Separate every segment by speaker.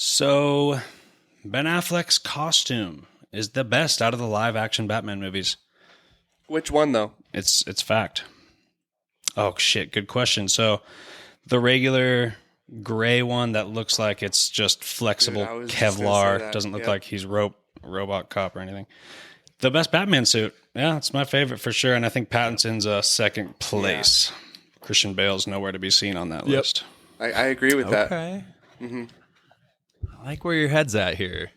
Speaker 1: So, Ben Affleck's costume is the best out of the live-action Batman movies.
Speaker 2: Which one, though?
Speaker 1: It's fact. Oh, shit, good question. So, the regular gray one that looks like it's just flexible
Speaker 2: Dude, I was just gonna say
Speaker 1: Kevlar,
Speaker 2: that.
Speaker 1: doesn't look
Speaker 2: Yep.
Speaker 1: like he's robot cop or anything. The best Batman suit. Yeah, it's my favorite for sure, and I think Pattinson's second place. Christian Bale's nowhere to be seen on that list.
Speaker 2: I agree with that.
Speaker 3: Okay. I like where your head's at here.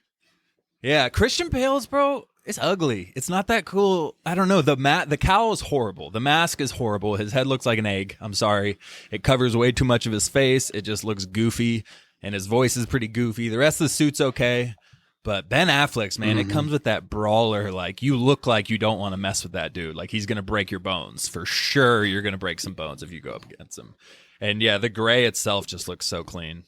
Speaker 3: Yeah, Christian Bale's, bro, it's ugly. It's not that cool. I don't know. The cowl is horrible. The mask is horrible. His head looks like an egg. I'm sorry. It covers way too much of his face. It just looks goofy, and his voice is pretty goofy. The rest of the suit's okay. But Ben Affleck's, man, it comes with that brawler. Like, you look like you don't want to mess with that dude. Like, he's going to break your bones. For sure, you're going to break some bones if you go up against him. And, yeah, the gray itself just looks so clean.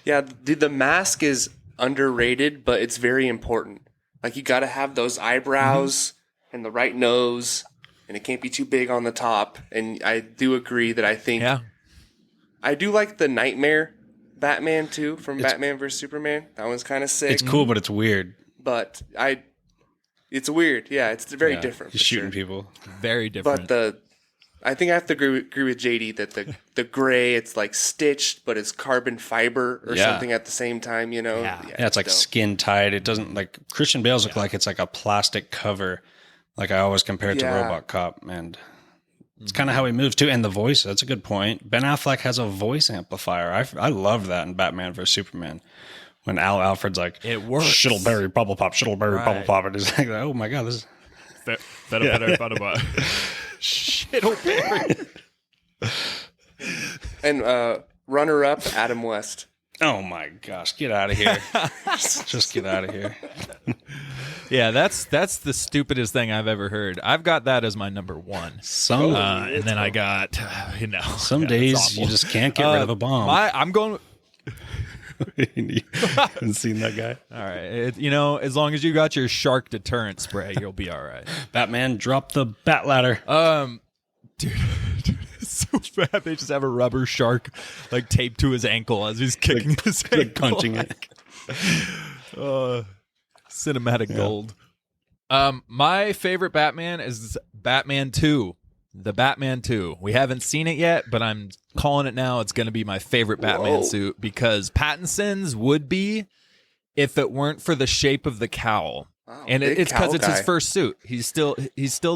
Speaker 2: Yeah, dude, the mask is underrated, but it's very important. Like, you got to have those eyebrows and the right nose, and it can't be too big on the top. And I do agree that I do like the Nightmare Batman too from Batman vs Superman. That one's kind of sick.
Speaker 1: It's cool, but it's weird.
Speaker 2: But it's weird. Yeah, it's very different.
Speaker 1: He's shooting people.
Speaker 3: Very different.
Speaker 2: But I think I have to agree with JD that the gray, it's like stitched, but it's carbon fiber or something at the same time. You know,
Speaker 3: Yeah,
Speaker 1: it's like
Speaker 2: dope.
Speaker 1: skin tight. It doesn't like Christian Bale's look like it's like a plastic cover. Like I always compare it to Robot Cop, and it's kind of how he moves too. And the voice, that's a good point. Ben Affleck has a voice amplifier. I love that in Batman vs Superman. When Alfred's like,
Speaker 3: it works.
Speaker 1: Shittleberry, bubble pop, Shittleberry, bubble pop. And it's like, oh my God, this is.
Speaker 3: Shittleberry.
Speaker 2: And runner up, Adam West.
Speaker 1: Oh my gosh, get out of here. Just get out of here.
Speaker 3: Yeah, that's the stupidest thing I've ever heard. I've got that as my number one. And then I got,
Speaker 1: Some days you just can't get rid of a bomb.
Speaker 3: I'm going.
Speaker 1: You haven't seen that guy?
Speaker 3: All right, as long as you got your shark deterrent spray, you'll be all right.
Speaker 1: Batman, drop the bat ladder.
Speaker 3: Dude, it's so bad. They just have a rubber shark like taped to his ankle as he's kicking his ankle,
Speaker 1: punching it.
Speaker 3: Cinematic gold. My favorite Batman is Batman 2. The Batman 2. We haven't seen it yet, but I'm calling it now. It's going to be my favorite Batman suit because Pattinson's would be if it weren't for the shape of the cowl.
Speaker 2: Wow,
Speaker 3: and it's because it's his first suit. He's still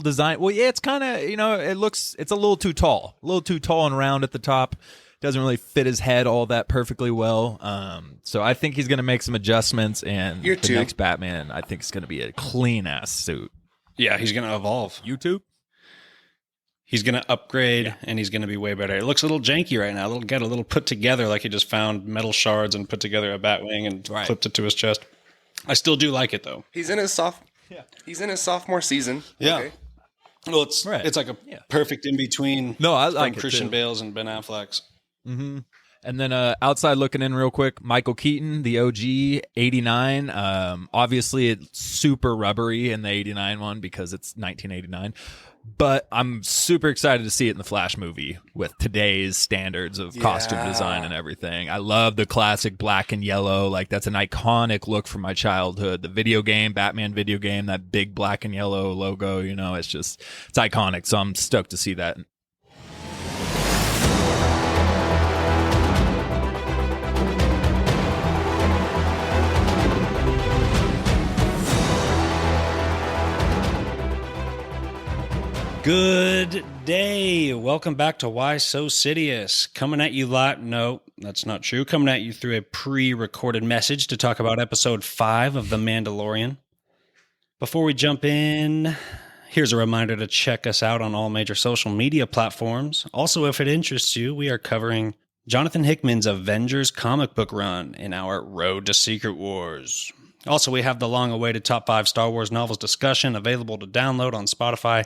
Speaker 3: designed. Well, yeah, it's kind of, it's a little too tall. And round at the top. Doesn't really fit his head all that perfectly well. So I think he's going to make some adjustments, and next Batman, I think, is going to be a clean-ass suit.
Speaker 1: Yeah, he's going to evolve.
Speaker 3: YouTube?
Speaker 1: He's going to upgrade, and he's going to be way better. It looks a little janky right now. Got a little put together, like he just found metal shards and put together a Batwing and clipped it to his chest. I still do like it, though.
Speaker 2: He's in his sophomore season.
Speaker 1: Yeah.
Speaker 2: Okay.
Speaker 1: Well, it's like a perfect in between.
Speaker 3: No, I like
Speaker 1: from Christian Bale's and Ben Affleck's.
Speaker 3: Mm-hmm. And then outside looking in real quick, Michael Keaton, the OG, 89. Obviously, it's super rubbery in the 89 one because it's 1989. But I'm super excited to see it in the Flash movie with today's standards of costume design and everything. I love the classic black and yellow. Like, that's an iconic look from my childhood. The video game, Batman video game, that big black and yellow logo, it's iconic. So I'm stoked to see that.
Speaker 1: Good day. Welcome back to Why So Sidious. Coming at you live. No, that's not true. Coming at you through a pre-recorded message to talk about episode 5 of The Mandalorian. Before we jump in, here's a reminder to check us out on all major social media platforms. Also, if it interests you, we are covering Jonathan Hickman's Avengers comic book run in our Road to Secret Wars. Also, we have the long-awaited Top 5 Star Wars novels discussion available to download on Spotify,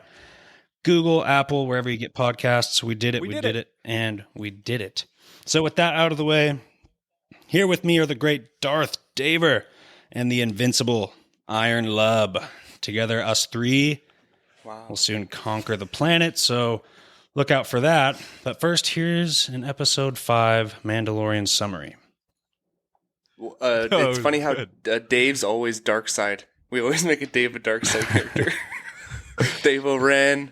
Speaker 1: Google, Apple, wherever you get podcasts. We did it, we did it, and we did it. So with that out of the way, here with me are the great Darth Daver and the invincible Iron Lub. Together, us three will soon conquer the planet, so look out for that. But first, here's an episode 5 Mandalorian summary.
Speaker 2: it's funny how Dave's always dark side. We always make a Dave a dark side character. Dave O'Ren,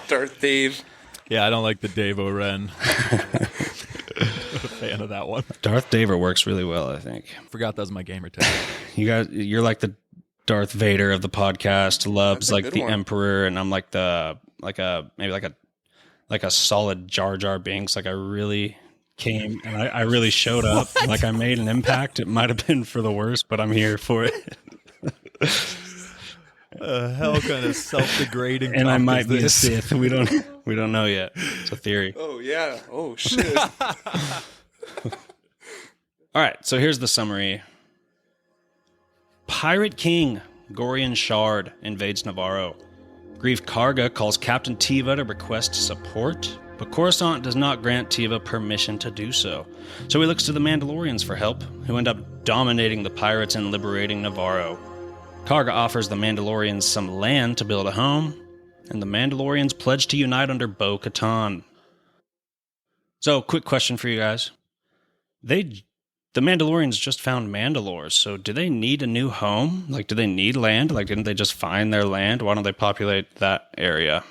Speaker 2: Darth Dave.
Speaker 3: Yeah, I don't like the Dave O'Ren. A fan of that one.
Speaker 1: Darth Daver works really well, I think.
Speaker 3: Forgot that was my gamer tag.
Speaker 1: You're like the Darth Vader of the podcast. Loves like the Emperor, and I'm like maybe like a solid Jar Jar Binks. Like I really came and I really showed up. Like I made an impact. It might have been for the worst, but I'm here for it.
Speaker 3: Hell kind of self-degrading.
Speaker 1: And I might be a Sith. We don't know yet. It's a theory.
Speaker 2: Oh yeah. Oh shit.
Speaker 1: All right, so here's the summary. Pirate King Gorian Shard invades Navarro. Grief Karga calls Captain Tiva to request support, but Coruscant does not grant Tiva permission to do so. So he looks to the Mandalorians for help, who end up dominating the pirates and liberating Navarro. Karga offers the Mandalorians some land to build a home, and the Mandalorians pledge to unite under Bo-Katan. So, quick question for you guys. The Mandalorians just found Mandalore, so do they need a new home? Like, do they need land? Like, didn't they just find their land? Why don't they populate that area?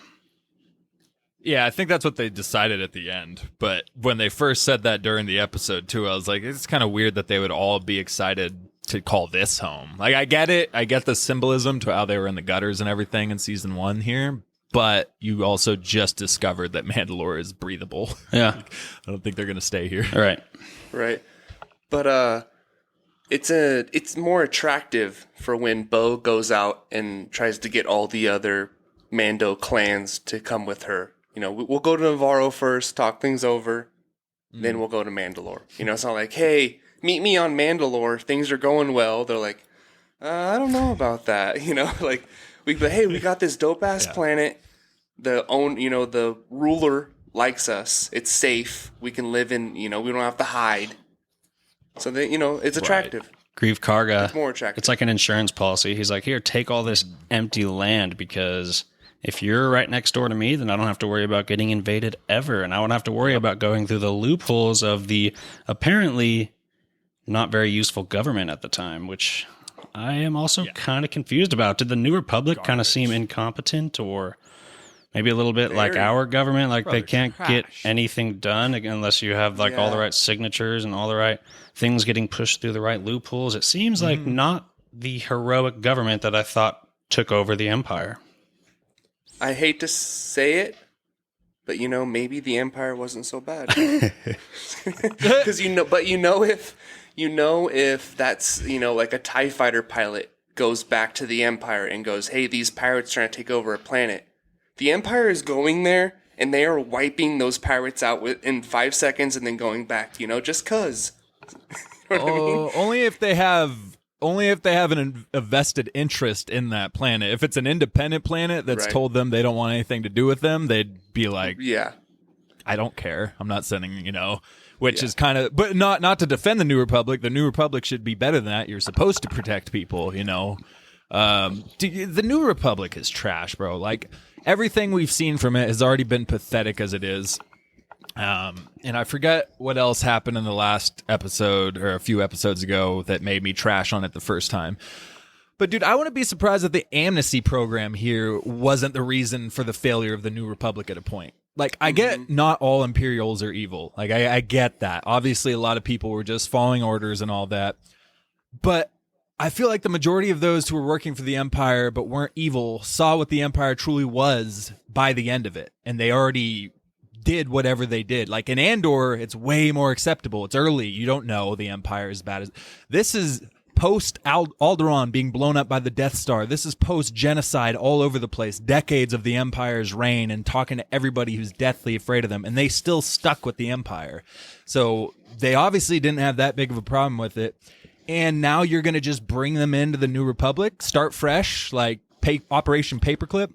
Speaker 3: Yeah, I think that's what they decided at the end. But when they first said that during the episode, too, I was like, it's kind of weird that they would all be excited to call this home. Like, I get it. I get the symbolism to how they were in the gutters and everything in season 1 here. But you also just discovered that Mandalore is breathable.
Speaker 1: Yeah.
Speaker 3: I don't think they're going to stay here.
Speaker 1: All right.
Speaker 2: Right. But it's more attractive for when Bo goes out and tries to get all the other Mando clans to come with her. You know, we'll go to Navarro first, talk things over, then we'll go to Mandalore. You know, it's not like, hey, meet me on Mandalore, things are going well. They're like, I don't know about that. You know, like, we got this dope-ass planet. The ruler likes us. It's safe. We can live in, we don't have to hide. So that, it's attractive.
Speaker 1: Right. Grief Karga.
Speaker 2: It's more attractive.
Speaker 1: It's like an insurance policy. He's like, here, take all this empty land, because if you're right next door to me, then I don't have to worry about getting invaded ever. And I won't have to worry about going through the loopholes of the apparently not very useful government at the time, which I am also kind of confused about. Did the New Republic kind of seem incompetent, or maybe a little bit like our government? Like they can't get anything done unless you have like all the right signatures and all the right things getting pushed through the right loopholes. It seems like not the heroic government that I thought took over the Empire.
Speaker 2: I hate to say it, but maybe the Empire wasn't so bad. Because if that's like a TIE fighter pilot goes back to the Empire and goes, hey, these pirates trying to take over a planet. The Empire is going there and they are wiping those pirates out in 5 seconds and then going back, just cause. You know what I mean?
Speaker 3: Only if they have a vested interest in that planet. If it's an independent planet that's told them they don't want anything to do with them, they'd be like, yeah, I don't care. I'm not sending, which is kind of, but not to defend the New Republic. The New Republic should be better than that. You're supposed to protect people, The New Republic is trash, bro. Like, everything we've seen from it has already been pathetic as it is. And I forget what else happened in the last episode or a few episodes ago that made me trash on it the first time. But dude, I wouldn't be surprised if the amnesty program here wasn't the reason for the failure of the New Republic at a point. Like, I get not all Imperials are evil. Like, I get that. Obviously, a lot of people were just following orders and all that. But I feel like the majority of those who were working for the Empire but weren't evil saw what the Empire truly was by the end of it. And they already did whatever they did. Like in Andor, it's way more acceptable. It's early. You don't know the Empire is bad as this is post Alderaan being blown up by the Death Star. This is post genocide all over the place. Decades of the Empire's reign and talking to everybody who's deathly afraid of them, and they still stuck with the Empire. So they obviously didn't have that big of a problem with it. And now you're going to just bring them into the New Republic, start fresh, like Operation Paperclip.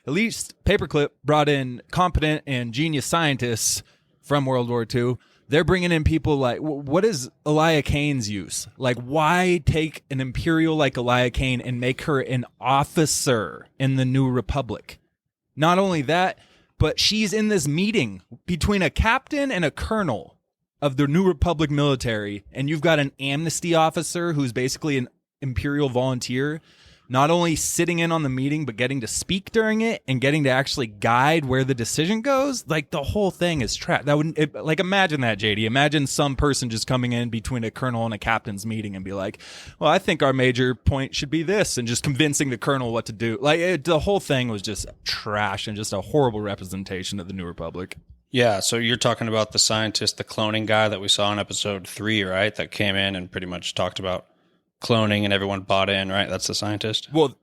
Speaker 3: At least Paperclip brought in competent and genius scientists from World War II. They're bringing in people like, what is Elia Kane's use? Like, why take an Imperial like Elia Kane and make her an officer in the New Republic? Not only that, but she's in this meeting between a captain and a colonel. of the New Republic military, and you've got an amnesty officer who's basically an Imperial volunteer, not only sitting in on the meeting, but getting to speak during it and getting to actually guide where the decision goes. Like, the whole thing is trapped. Like, imagine that, JD. Imagine some person just coming in between a colonel and a captain's meeting and be like, well, I think our major point should be this, and just convincing the colonel what to do. Like, the whole thing was just trash and just a horrible representation of the New Republic.
Speaker 1: Yeah, so you're talking about the scientist, the cloning guy that we saw in episode 3, right? That came in and pretty much talked about cloning and everyone bought in, right? That's the scientist?
Speaker 3: Well,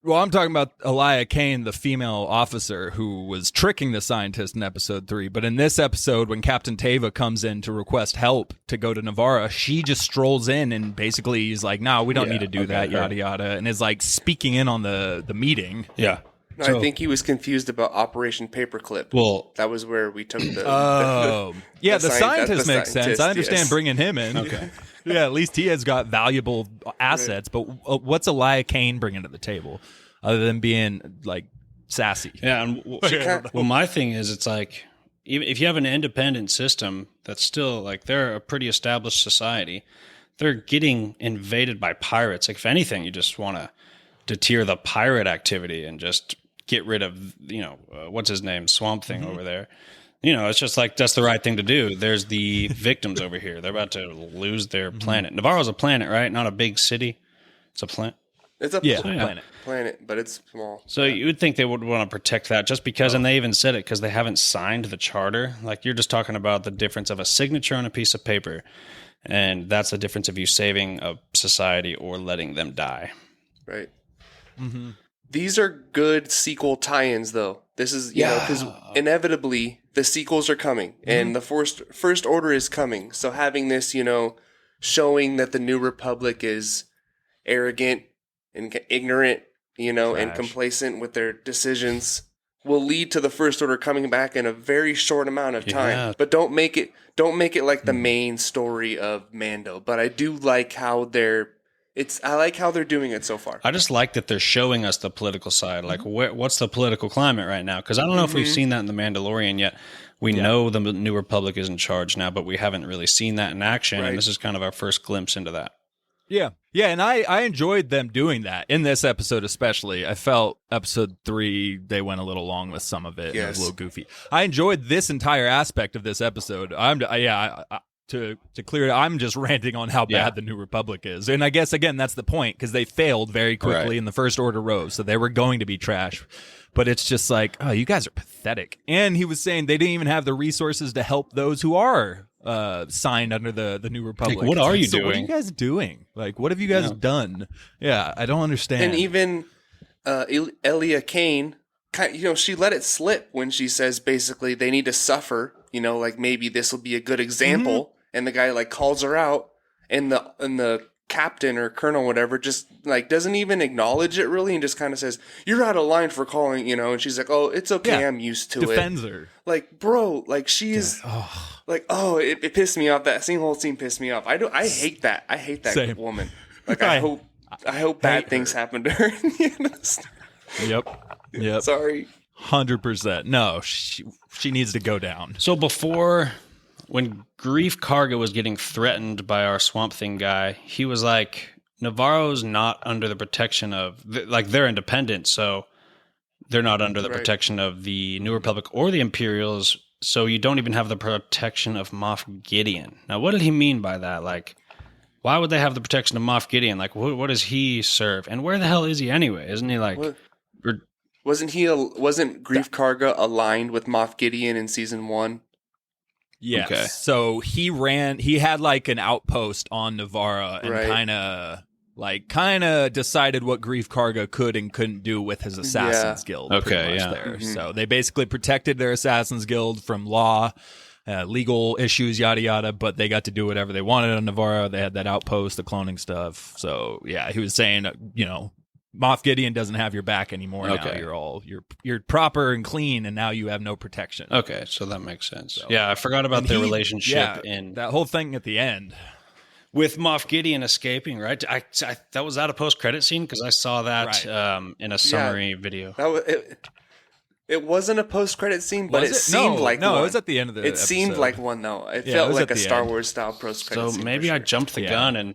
Speaker 3: I'm talking about Elia Kane, the female officer who was tricking the scientist in episode 3. But in this episode, when Captain Teva comes in to request help to go to Navarra, she just strolls in and basically is like, no, we don't need to do that, yada, yada, and is like speaking in on the meeting.
Speaker 1: Yeah.
Speaker 2: No, I think he was confused about Operation Paperclip.
Speaker 1: Well,
Speaker 2: that was where we took the...
Speaker 3: the scientist makes sense. I understand bringing him in.
Speaker 1: Okay.
Speaker 3: Yeah, at least he has got valuable assets. Right. But what's Elia Kane bringing to the table other than being, like, sassy?
Speaker 1: Yeah, and well, my thing is, it's like, even if you have an independent system that's still, like, they're a pretty established society, they're getting invaded by pirates. Like, if anything, you just want to deter the pirate activity and just get rid of, what's his name, Swamp Thing over there. It's just like, that's the right thing to do. There's the victims over here. They're about to lose their planet. Navarro's a planet, right? Not a big city. It's a planet.
Speaker 2: It's a planet, but it's small.
Speaker 1: So you would think they would want to protect that just because, and they even said it, because they haven't signed the charter. Like, you're just talking about the difference of a signature on a piece of paper. And that's the difference of you saving a society or letting them die.
Speaker 2: Right. Mm-hmm. These are good sequel tie-ins, though. This is, because inevitably the sequels are coming, and the First Order is coming. So having this, showing that the New Republic is arrogant and ignorant, and complacent with their decisions, will lead to the First Order coming back in a very short amount of time. Yeah. But don't make it like the main story of Mando. But I do like how I like how they're doing it so far.
Speaker 1: I just like that they're showing us the political side. Like, what's the political climate right now? Because I don't know if we've seen that in The Mandalorian yet. We know the New Republic is in charge now, but we haven't really seen that in action. Right. And this is kind of our first glimpse into that.
Speaker 3: Yeah. Yeah, and I enjoyed them doing that in this episode especially. I felt episode 3, they went a little long with some of it. Yes. And it was a little goofy. I enjoyed this entire aspect of this episode. To clear it, I'm just ranting on how bad the New Republic is. And I guess, again, that's the point, because they failed very quickly in the First Order rose, so they were going to be trash. But it's just like, oh, you guys are pathetic. And he was saying they didn't even have the resources to help those who are signed under the New Republic.
Speaker 1: Like, what are you doing?
Speaker 3: What are you guys doing? Like, what have you guys done? Yeah, I don't understand.
Speaker 2: And even Elia Kane, she let it slip when she says basically they need to suffer. Like, maybe this will be a good example. Mm-hmm. And the guy, like, calls her out, and the captain or colonel, whatever, just, like, doesn't even acknowledge it really, and just kind of says, "You're out of line for calling," and she's like, "Oh, it's okay, I'm used to it."
Speaker 3: Defends her.
Speaker 2: Like, bro, like, she is, it pissed me off. That whole scene pissed me off. I hate that. I hate that
Speaker 3: Same.
Speaker 2: woman. Like, I hope bad things happen to her.
Speaker 3: Yep.
Speaker 2: Sorry.
Speaker 3: 100%. No, she needs to go down.
Speaker 1: So before, when Grief Karga was getting threatened by our Swamp Thing guy, he was like, Navarro's not under the protection of, like, they're independent, so they're not under the protection of the New Republic or the Imperials, so you don't even have the protection of Moff Gideon. Now, what did he mean by that? Like, why would they have the protection of Moff Gideon? Like, what does he serve? And where the hell is he anyway? Isn't he like...
Speaker 2: Wasn't Grief Karga aligned with Moff Gideon in season 1?
Speaker 3: Yes. Okay. So he had like an outpost on Navarra and kind of decided what Grief Karga could and couldn't do with his Assassin's Guild.
Speaker 1: Okay,
Speaker 3: there. Mm-hmm. So they basically protected their Assassin's Guild from law, legal issues, yada yada, but they got to do whatever they wanted on Navarra. They had that outpost, the cloning stuff. So yeah, he was saying, Moff Gideon doesn't have your back anymore. Okay. Now you're proper and clean, and now you have no protection.
Speaker 1: Okay, so that makes sense. So, yeah, I forgot about their relationship in
Speaker 3: that whole thing at the end
Speaker 1: with Moff Gideon escaping. Right, that was that a post-credit scene, because I saw that in a summary video.
Speaker 2: It wasn't a post-credit scene, but
Speaker 3: Was
Speaker 2: it seemed like
Speaker 3: no,
Speaker 2: one.
Speaker 3: it was at the end of the
Speaker 2: It seemed
Speaker 3: episode.
Speaker 2: like one, though. It
Speaker 3: Yeah, it
Speaker 2: felt
Speaker 3: was
Speaker 2: like
Speaker 3: at
Speaker 2: a
Speaker 3: the
Speaker 2: Star
Speaker 3: end.
Speaker 2: Wars style post-credit
Speaker 1: So
Speaker 2: scene.
Speaker 1: maybe
Speaker 2: for
Speaker 1: I
Speaker 2: sure.
Speaker 1: jumped the
Speaker 3: Yeah.
Speaker 1: gun and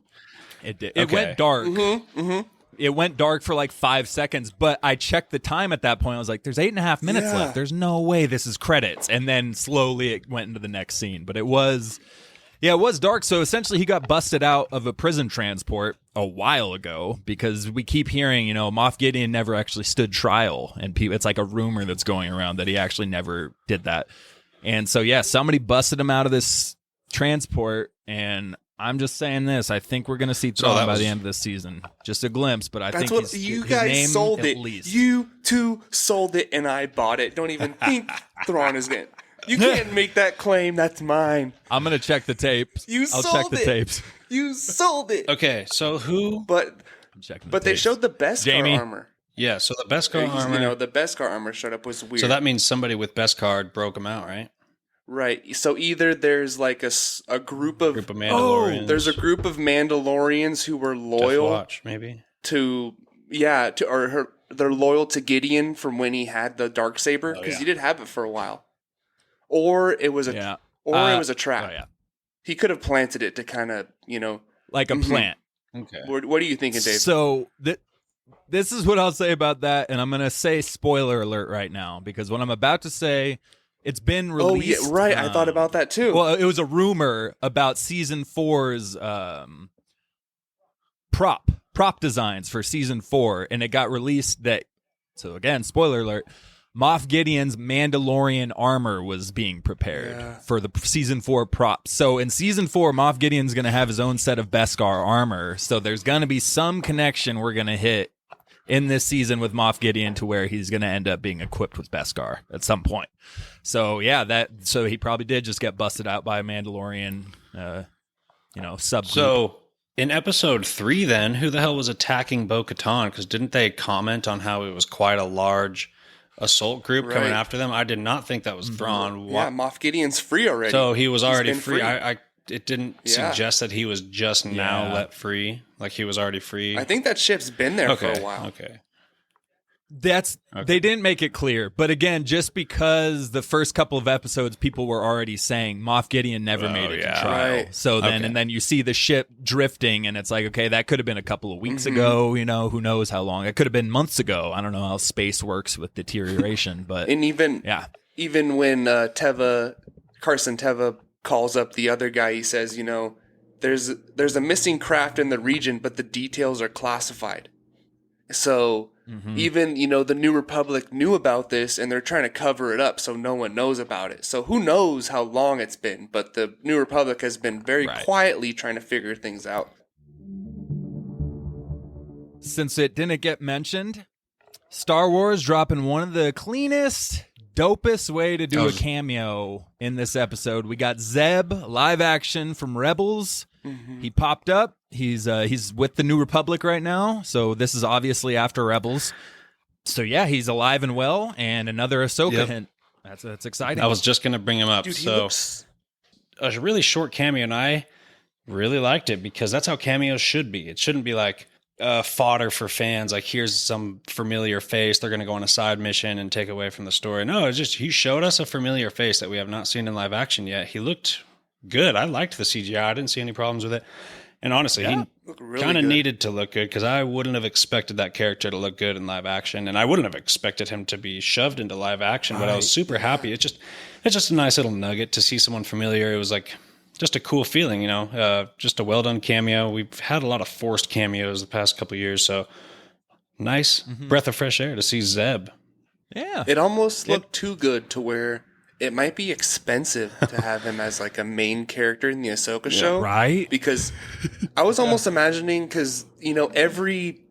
Speaker 3: It did. It
Speaker 1: Okay.
Speaker 3: went dark.
Speaker 2: Mm-hmm.
Speaker 3: It went dark for like 5 seconds, but I checked the time at that point. I was like, there's 8.5 minutes
Speaker 2: Yeah.
Speaker 3: left. There's no way this is credits. And then slowly it went into the next scene. But it was dark. So essentially he got busted out of a prison transport a while ago because we keep hearing, Moff Gideon never actually stood trial. And it's like a rumor that's going around that he actually never did that. And so, somebody busted him out of this transport. And I'm just saying this. I think we're going to see
Speaker 1: So
Speaker 3: Thrawn
Speaker 1: that
Speaker 3: by
Speaker 1: was-
Speaker 3: the end of this season. Just a glimpse, but I
Speaker 2: That's
Speaker 3: think
Speaker 2: what
Speaker 3: his
Speaker 2: you
Speaker 3: his
Speaker 2: guys
Speaker 3: name
Speaker 2: sold
Speaker 3: at
Speaker 2: it.
Speaker 3: least.
Speaker 2: You two sold it, and I bought it. Don't even think Thrawn is it. You can't make that claim. That's mine.
Speaker 3: I'm going to check the tapes. I'll check
Speaker 2: sold
Speaker 3: the
Speaker 2: it.
Speaker 3: tapes.
Speaker 2: You sold it.
Speaker 1: okay. So who?
Speaker 2: But
Speaker 3: I'm checking the
Speaker 2: but they
Speaker 3: tapes.
Speaker 2: showed the Beskar
Speaker 3: Jamie?
Speaker 2: armor.
Speaker 1: Yeah. So the Beskar armor.
Speaker 2: The Beskar armor showed up was weird.
Speaker 1: So that means somebody with Beskar broke him out, right?
Speaker 2: right. So either there's like a group of
Speaker 1: Group of Mandalorians.
Speaker 2: there's a group of Mandalorians who were
Speaker 1: Death
Speaker 2: loyal
Speaker 1: Watch, maybe.
Speaker 2: they're loyal to Gideon from when he had the Darksaber because
Speaker 1: yeah.
Speaker 2: he did have it for a while. Or it was a
Speaker 3: Yeah.
Speaker 2: it was a trap.
Speaker 3: Oh, yeah.
Speaker 2: He could have planted it to kind of,
Speaker 3: Like a
Speaker 2: Mhm.
Speaker 3: plant.
Speaker 1: Okay.
Speaker 2: what are you thinking, Dave?
Speaker 3: So this is what I'll say about that, and I'm going to say spoiler alert right now because what I'm about to say, it's been
Speaker 2: Oh,
Speaker 3: released.
Speaker 2: yeah, right. I thought about that too.
Speaker 3: Well, it was a rumor about season 4's prop designs for season 4, and it got released that. So again, spoiler alert. Moff Gideon's Mandalorian armor was being prepared for the season 4 props. So in season 4, Moff Gideon's going to have his own set of Beskar armor. So there's going to be some connection we're going to hit in this season with Moff Gideon to where he's going to end up being equipped with Beskar at some point. So so he probably did just get busted out by a Mandalorian, subgroup.
Speaker 1: So in episode 3, then who the hell was attacking Bo-Katan? Because didn't they comment on how it was quite a large assault group coming
Speaker 2: Right.
Speaker 1: after them? I did not think that was Thrawn.
Speaker 2: yeah, Moff Gideon's free already.
Speaker 1: So he was
Speaker 2: He's
Speaker 1: already
Speaker 2: been
Speaker 1: free. It didn't
Speaker 2: Yeah.
Speaker 1: suggest that he was just now
Speaker 3: Yeah.
Speaker 1: let free. Like he was already free.
Speaker 2: I think that ship's been there for a while.
Speaker 1: Okay.
Speaker 3: They didn't make it clear, but again, just because the first couple of episodes people were already saying Moff Gideon never made it
Speaker 1: yeah.
Speaker 3: to trial.
Speaker 2: Right.
Speaker 3: So then
Speaker 1: Okay.
Speaker 3: and then you see the ship drifting and it's like, okay, that could have been a couple of weeks ago, who knows how long. It could have been months ago. I don't know how space works with deterioration, but
Speaker 2: And even when Carson Teva calls up the other guy, he says, there's a missing craft in the region, but the details are classified. So even, the New Republic knew about this and they're trying to cover it up so no one knows about it. So who knows how long it's been, but the New Republic has been very
Speaker 3: Right.
Speaker 2: quietly trying to figure things out.
Speaker 3: since it didn't get mentioned, Star Wars dropping one of the cleanest, dopest way to do a cameo in this episode. We got Zeb live action from Rebels. He popped up. He's with the New Republic right now, so this is obviously after Rebels. So yeah, he's alive and well, and another Ahsoka
Speaker 1: Yep.
Speaker 3: hint. That's exciting.
Speaker 1: I was just going to bring him up.
Speaker 2: Dude, he
Speaker 1: so
Speaker 2: looks...
Speaker 1: a really short cameo, and I really liked it because that's how cameos should be. It shouldn't be like fodder for fans. Like, here's some familiar face. They're going to go on a side mission and take away from the story. No, it's just he showed us a familiar face that we have not seen in live action yet. He looked good. I liked the CGI. I didn't see any problems with it. And honestly, he
Speaker 2: Look really
Speaker 1: kind of
Speaker 2: good.
Speaker 1: needed to look good because I wouldn't have expected that character to look good in live action, and I wouldn't have expected him to be shoved into live action. But I was super happy. It's just a nice little nugget to see someone familiar. It was like just a cool feeling, just a well done cameo. We've had a lot of forced cameos the past couple of years, so nice breath of fresh air to see Zeb.
Speaker 3: Yeah.
Speaker 2: It almost looked too good to where it might be expensive to have him as like a main character in the Ahsoka show.
Speaker 3: right?
Speaker 2: Because I was almost imagining, because, every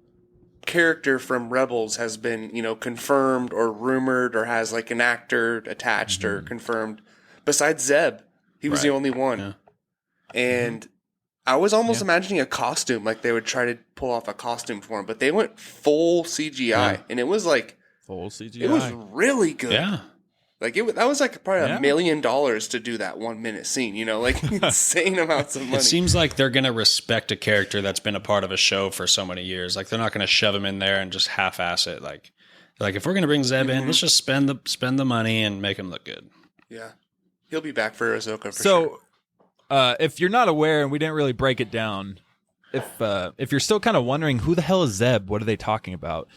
Speaker 2: character from Rebels has been, confirmed or rumored or has like an actor attached or confirmed. Besides Zeb, he was the only one.
Speaker 1: Yeah.
Speaker 2: And I was almost imagining a costume, like they would try to pull off a costume for him, but they went full CGI, and it was like,
Speaker 3: Full CGI.
Speaker 2: it was really good.
Speaker 1: Yeah.
Speaker 2: Like that was like probably
Speaker 3: Yeah.
Speaker 2: $1 million to do that 1 minute scene, like insane amounts of money.
Speaker 1: It seems like they're going to respect a character that's been a part of a show for so many years. Like, they're not going to shove him in there and just half-ass it. Like, Like, if we're gonna bring Zeb in, let's just spend the money and make him look good.
Speaker 2: Yeah, he'll be back for Ahsoka for
Speaker 3: So,
Speaker 2: sure.
Speaker 3: if you're not aware, and we didn't really break it down, if you're still kind of wondering who the hell is Zeb, what are they talking about?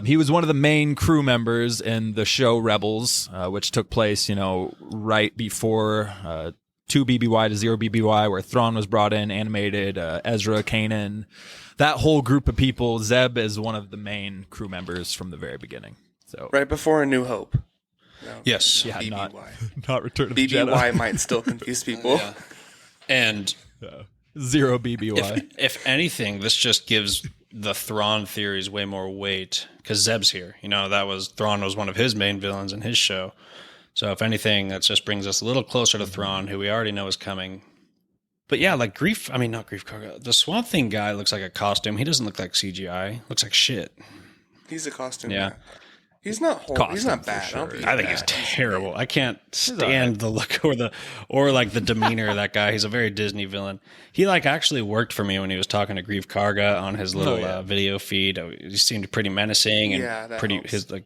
Speaker 3: He was one of the main crew members in the show Rebels, which took place, right before 2 BBY to 0 BBY, where Thrawn was brought in, animated, Ezra, Kanan, that whole group of people. Zeb is one of the main crew members from the very beginning. So
Speaker 2: Right before A New Hope. No,
Speaker 1: Yes.
Speaker 3: yeah,
Speaker 2: BBY.
Speaker 3: not Return of the
Speaker 2: BBY
Speaker 3: Jedi.
Speaker 2: might still confuse people.
Speaker 1: And
Speaker 3: 0 BBY.
Speaker 1: if anything, this just gives the Thrawn theories way more weight because Zeb's here. Thrawn was one of his main villains in his show. So if anything, that just brings us a little closer to Thrawn, who we already know is coming. But yeah, like not Grief Karga. The Swamp Thing guy looks like a costume. He doesn't look like CGI. Looks like shit.
Speaker 2: He's a costume.
Speaker 1: Yeah.
Speaker 2: guy. He's not horrible. He's
Speaker 3: Costume
Speaker 2: not
Speaker 3: for
Speaker 2: bad.
Speaker 3: sure.
Speaker 1: I think he's terrible. I can't stand the look or like the demeanor of that guy. He's a very Disney villain. He actually worked for me when he was talking to Grief Karga on his little video feed. He seemed pretty menacing and
Speaker 2: that
Speaker 1: pretty
Speaker 2: helps.
Speaker 1: his like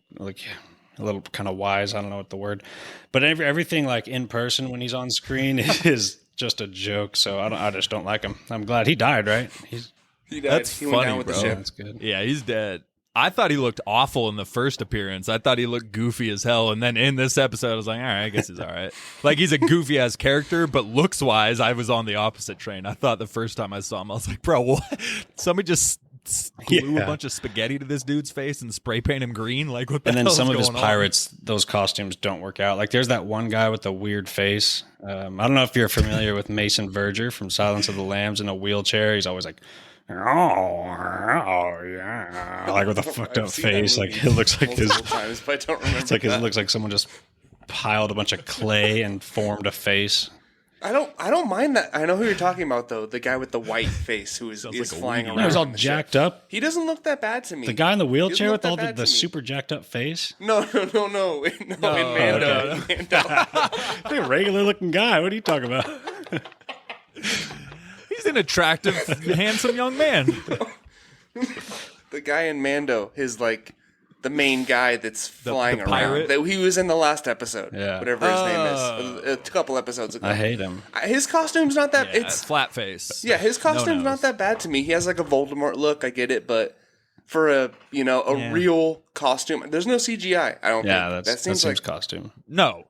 Speaker 1: a little kind of wise. I don't know what the word, but everything like in person when he's on screen is just a joke. So I just don't like him. I'm glad he died. Right?
Speaker 2: He died.
Speaker 3: That's
Speaker 2: he went
Speaker 3: funny,
Speaker 2: down with
Speaker 3: bro.
Speaker 2: the ship.
Speaker 1: That's good.
Speaker 3: Yeah, he's dead. I thought he looked awful in the first appearance. I thought he looked goofy as hell. And then in this episode, I was like, all right, I guess he's all right. Like, he's a goofy ass character, but looks wise, I was on the opposite train. I thought the first time I saw him, I was like, bro, what? Somebody just glue a bunch of spaghetti to this dude's face and spray paint him green? Like, what the
Speaker 1: And then
Speaker 3: hell
Speaker 1: some
Speaker 3: is
Speaker 1: of his
Speaker 3: going on?
Speaker 1: pirates, those costumes don't work out. Like there's that one guy with the weird face. I don't know if you're familiar with Mason Verger from Silence of the Lambs in a wheelchair. He's always like, oh yeah, like with a fucked
Speaker 2: I've
Speaker 1: up
Speaker 2: seen that
Speaker 1: face.
Speaker 2: movie
Speaker 1: Like it looks like his.
Speaker 2: multiple times, but I don't remember.
Speaker 1: It's like it
Speaker 2: that.
Speaker 1: looks like someone just piled a bunch of clay and formed a face.
Speaker 2: I don't mind that. I know who you're talking about though. The guy with the white face who is
Speaker 3: like a
Speaker 2: flying
Speaker 3: weenie.
Speaker 2: around.
Speaker 1: No, he's all
Speaker 2: on the
Speaker 1: jacked
Speaker 2: ship.
Speaker 1: up.
Speaker 2: He doesn't look that bad to me.
Speaker 1: The guy in the wheelchair
Speaker 2: look
Speaker 1: with
Speaker 2: that
Speaker 1: all
Speaker 2: bad
Speaker 1: the
Speaker 2: to me.
Speaker 1: super jacked up face.
Speaker 2: No. In Mando.
Speaker 1: okay.
Speaker 2: In Mando.
Speaker 1: He's a regular looking guy. What are you talking about?
Speaker 3: He's an attractive, handsome young man.
Speaker 2: The guy in Mando, his like the main guy that's flying
Speaker 3: the
Speaker 2: around.
Speaker 3: pirate?
Speaker 2: That he was in the last episode.
Speaker 1: Yeah.
Speaker 2: Whatever his name is. A couple episodes ago.
Speaker 1: I hate him.
Speaker 2: His costume's not that.
Speaker 3: Yeah,
Speaker 2: It's
Speaker 3: flat face.
Speaker 2: yeah. His costume's
Speaker 3: No
Speaker 2: not that bad to me. He has like a Voldemort look. I get it, but for a
Speaker 3: Yeah.
Speaker 2: real costume, there's no CGI. I don't.
Speaker 1: Yeah,
Speaker 2: think.
Speaker 1: that seems
Speaker 2: like
Speaker 1: costume.
Speaker 3: No.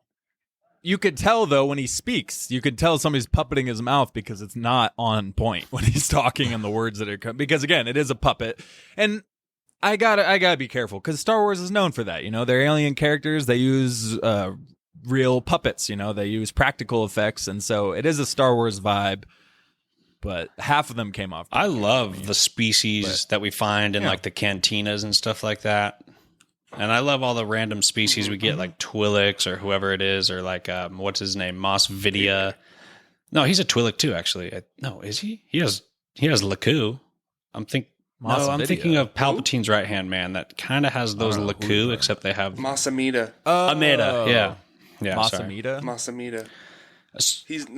Speaker 3: You could tell, though, when he speaks, you could tell somebody's puppeting his mouth because it's not on point when he's talking and the words that are coming. Because, again, it is a puppet. And I gotta be careful because Star Wars is known for that. They're alien characters. They use real puppets. They use practical effects. And so it is a Star Wars vibe. But half of them came off.
Speaker 1: I love the species that we find in like the cantinas and stuff like that. And I love all the random species we get, like Twi'leks or whoever it is, or like what's his name, Moss Vidia. No, he's a Twi'lek too, actually. No, is he? He has Laku. I'm
Speaker 3: Moss
Speaker 1: thinking
Speaker 3: Vidia.
Speaker 1: of Palpatine's right hand man that kind of has those Laku, except they have
Speaker 2: Masamita.
Speaker 1: Ameda. Yeah, sorry.
Speaker 3: Masamita?
Speaker 2: Masamita.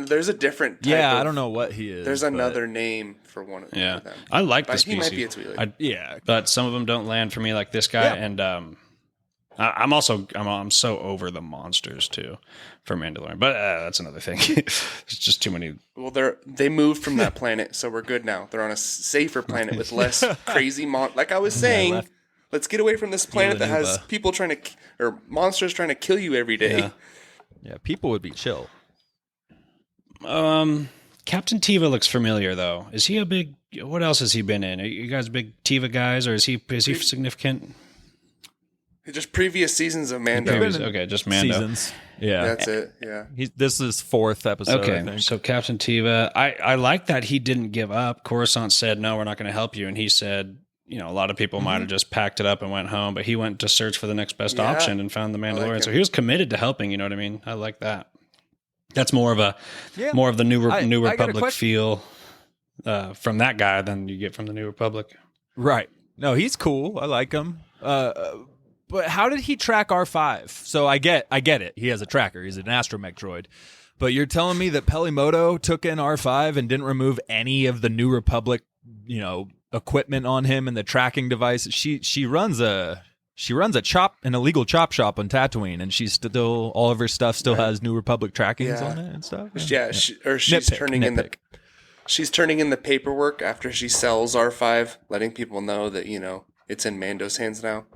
Speaker 2: There's a different. Type
Speaker 3: Yeah,
Speaker 2: of,
Speaker 3: I don't know what he is.
Speaker 2: There's
Speaker 3: but-
Speaker 2: another name for one of them.
Speaker 1: I like the
Speaker 2: But he
Speaker 1: species.
Speaker 2: might be a Twi'lek.
Speaker 3: Yeah.
Speaker 1: But some of them don't land for me, like this guy.
Speaker 3: Yeah.
Speaker 1: And I'm so over the monsters too for Mandalorian. But that's another thing. There's just too many.
Speaker 2: Well, they moved from that planet, so we're good now. They're on a safer planet with less crazy Like I was saying,
Speaker 3: left.
Speaker 2: let's get away from this planet that has
Speaker 3: Ulanuba.
Speaker 2: people or monsters trying to kill you every day.
Speaker 1: Yeah.
Speaker 3: Yeah, people would be chill.
Speaker 1: Captain Tiva looks familiar though. Is he a big? What else has he been in? Are you guys big Tiva guys, or is he significant?
Speaker 2: Just previous seasons of Mando.
Speaker 1: Okay, just Mando.
Speaker 3: Seasons. Yeah.
Speaker 2: That's it. Yeah.
Speaker 3: This is 4th episode, I
Speaker 1: Okay,
Speaker 3: think.
Speaker 1: so Captain Tiva, I like that he didn't give up. Coruscant said, "No, we're not going to help you," and he said, a lot of people might have just packed it up and went home, but he went to search for the next best
Speaker 2: Yeah.
Speaker 1: option and found the Mandalorian.
Speaker 2: him.
Speaker 1: So he was committed to helping. You know what I mean? I like that. That's more of
Speaker 3: Yeah.
Speaker 1: the New
Speaker 3: I got a
Speaker 1: Republic
Speaker 3: question.
Speaker 1: feel from that guy than you get from the New Republic.
Speaker 3: Right. No, he's cool. I like him. But how did he track R5? So I get it. He has a tracker. He's an astromech droid. But you're telling me that Pelimoto took in R5 and didn't remove any of the New Republic, equipment on him and the tracking device. She runs a She runs an illegal chop shop on Tatooine, and she's still all of her stuff still has New Republic trackings on it and stuff.
Speaker 2: Yeah, she's turning in the paperwork after she sells R5, letting people know that it's in Mando's hands now.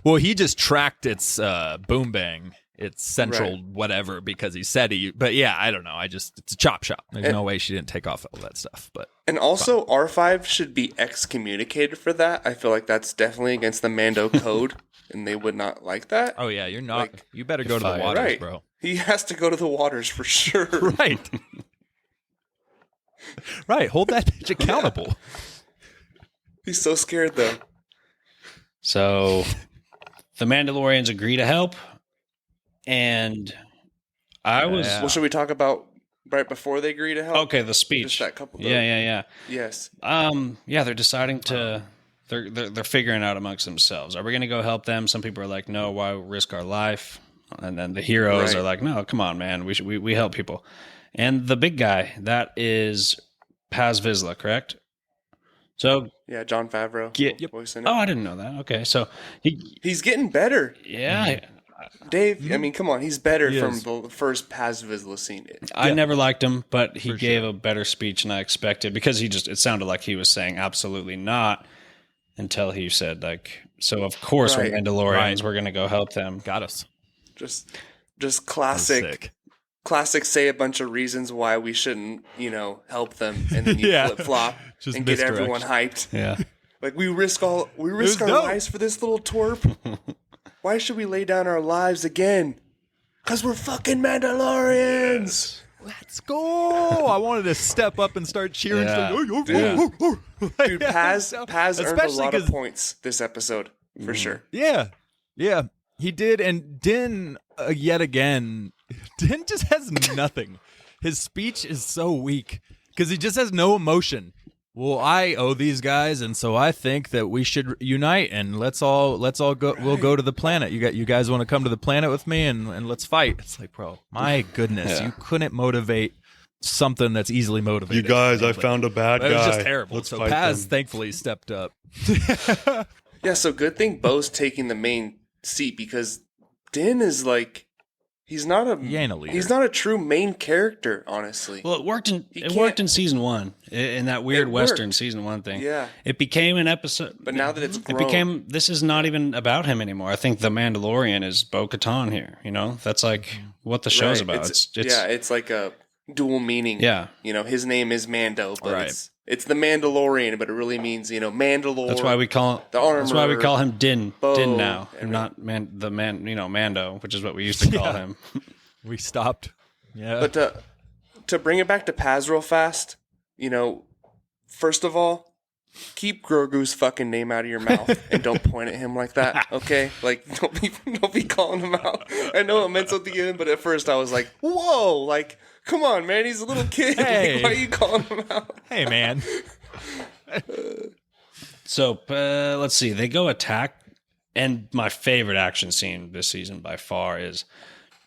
Speaker 3: Well, he just tracked its boom bang, its central whatever, because he said but yeah, I don't know. It's a chop shop. There's no way she didn't take off all that stuff. And
Speaker 2: also R5 should be excommunicated for that. I feel like that's definitely against the Mando code, and they would not like that.
Speaker 3: Oh yeah, you're not. You better go to the waters, bro.
Speaker 2: He has to go to the waters for sure.
Speaker 3: Right. Right. Hold that bitch accountable.
Speaker 2: He's so scared though.
Speaker 1: So the Mandalorians agree to help, and I was.
Speaker 2: Well, should we talk about right before they agree to help?
Speaker 1: Okay, the speech.
Speaker 2: Just that couple.
Speaker 1: Yeah.
Speaker 2: Yes.
Speaker 1: Yeah, they're deciding to. They're figuring out amongst themselves. Are we going to go help them? Some people are like, no, why risk our life? And then the heroes are like, no, come on, man, we help people. And the big guy, that is Paz Vizsla, correct? So
Speaker 2: yeah, Jon Favreau.
Speaker 1: Oh, I didn't know that. Okay, so
Speaker 2: he's getting better.
Speaker 1: Yeah,
Speaker 2: Dave. I mean, come on, he's better from the first Paz Vizsla scene.
Speaker 1: I never liked him, but he gave a better speech than I expected because it sounded like he was saying absolutely not until he said so. Of course, we're Mandalorians. We're going to go help them.
Speaker 3: Got us.
Speaker 2: Just classic. Classic, say a bunch of reasons why we shouldn't, help them, and then you flip-flop and get everyone hyped.
Speaker 1: Yeah.
Speaker 2: Like, we risk our lives for this little twerp. Why should we lay down our lives again? Because we're fucking Mandalorians.
Speaker 3: Let's go. I wanted to step up and start cheering.
Speaker 2: Dude, Paz earned a lot of points this episode, for sure.
Speaker 3: Yeah, he did, and Din, yet again... Din just has nothing. His speech is so weak because he just has no emotion. Well, I owe these guys, and so I think that we should unite and let's all go. Right. We'll go to the planet. You guys want to come to the planet with me and let's fight? It's like, bro, my goodness, you couldn't motivate something that's easily motivated.
Speaker 4: You guys, I found a bad guy.
Speaker 3: It was just terrible.
Speaker 4: Let's
Speaker 3: so
Speaker 4: fight
Speaker 3: Paz
Speaker 4: them.
Speaker 3: thankfully stepped up.
Speaker 2: Yeah, so good thing Bo's taking the main seat because Din is like. He's not a
Speaker 3: leader.
Speaker 2: He's not a true main character, honestly.
Speaker 1: Well, it worked in season 1 in that weird Western season 1 thing.
Speaker 2: Yeah,
Speaker 1: it became an episode.
Speaker 2: But now that it's grown,
Speaker 1: this is not even about him anymore. I think the Mandalorian is Bo-Katan here. That's like what the show's about.
Speaker 2: It's like a dual meaning.
Speaker 1: Yeah,
Speaker 2: his name is Mando, but it's the Mandalorian, but it really means Mandalore.
Speaker 1: That's why we call
Speaker 2: the armor.
Speaker 1: That's why we call him Din now,
Speaker 2: and
Speaker 1: not Mando, which is what we used to call him.
Speaker 3: We stopped. Yeah,
Speaker 2: but to bring it back to Paz real fast, first of all, keep Grogu's fucking name out of your mouth and don't point at him like that, okay? Like don't be calling him out. I know it meant something to him, but at first I was like, whoa, like. Come on, man. He's a little kid.
Speaker 3: Hey.
Speaker 2: Why are you calling him out?
Speaker 3: Hey, man.
Speaker 1: So, let's see. They go attack. And my favorite action scene this season by far is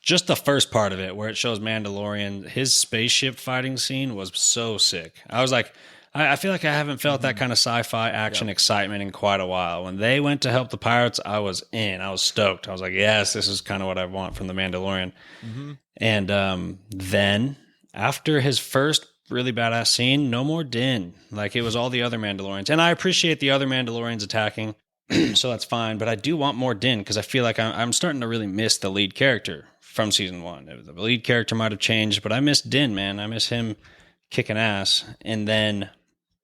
Speaker 1: just the first part of it where it shows Mandalorian. His spaceship fighting scene was so sick. I was like, I feel like I haven't felt that kind of sci-fi action excitement in quite a while. When they went to help the pirates, I was in. I was stoked. I was like, yes, this is kind of what I want from the Mandalorian. Mm-hmm. And then after his first really badass scene, no more Din. Like it was all the other Mandalorians. And I appreciate the other Mandalorians attacking, so that's fine. But I do want more Din because I feel like I'm starting to really miss the lead character from season 1. The lead character might have changed, but I miss Din, man. I miss him kicking ass. And then,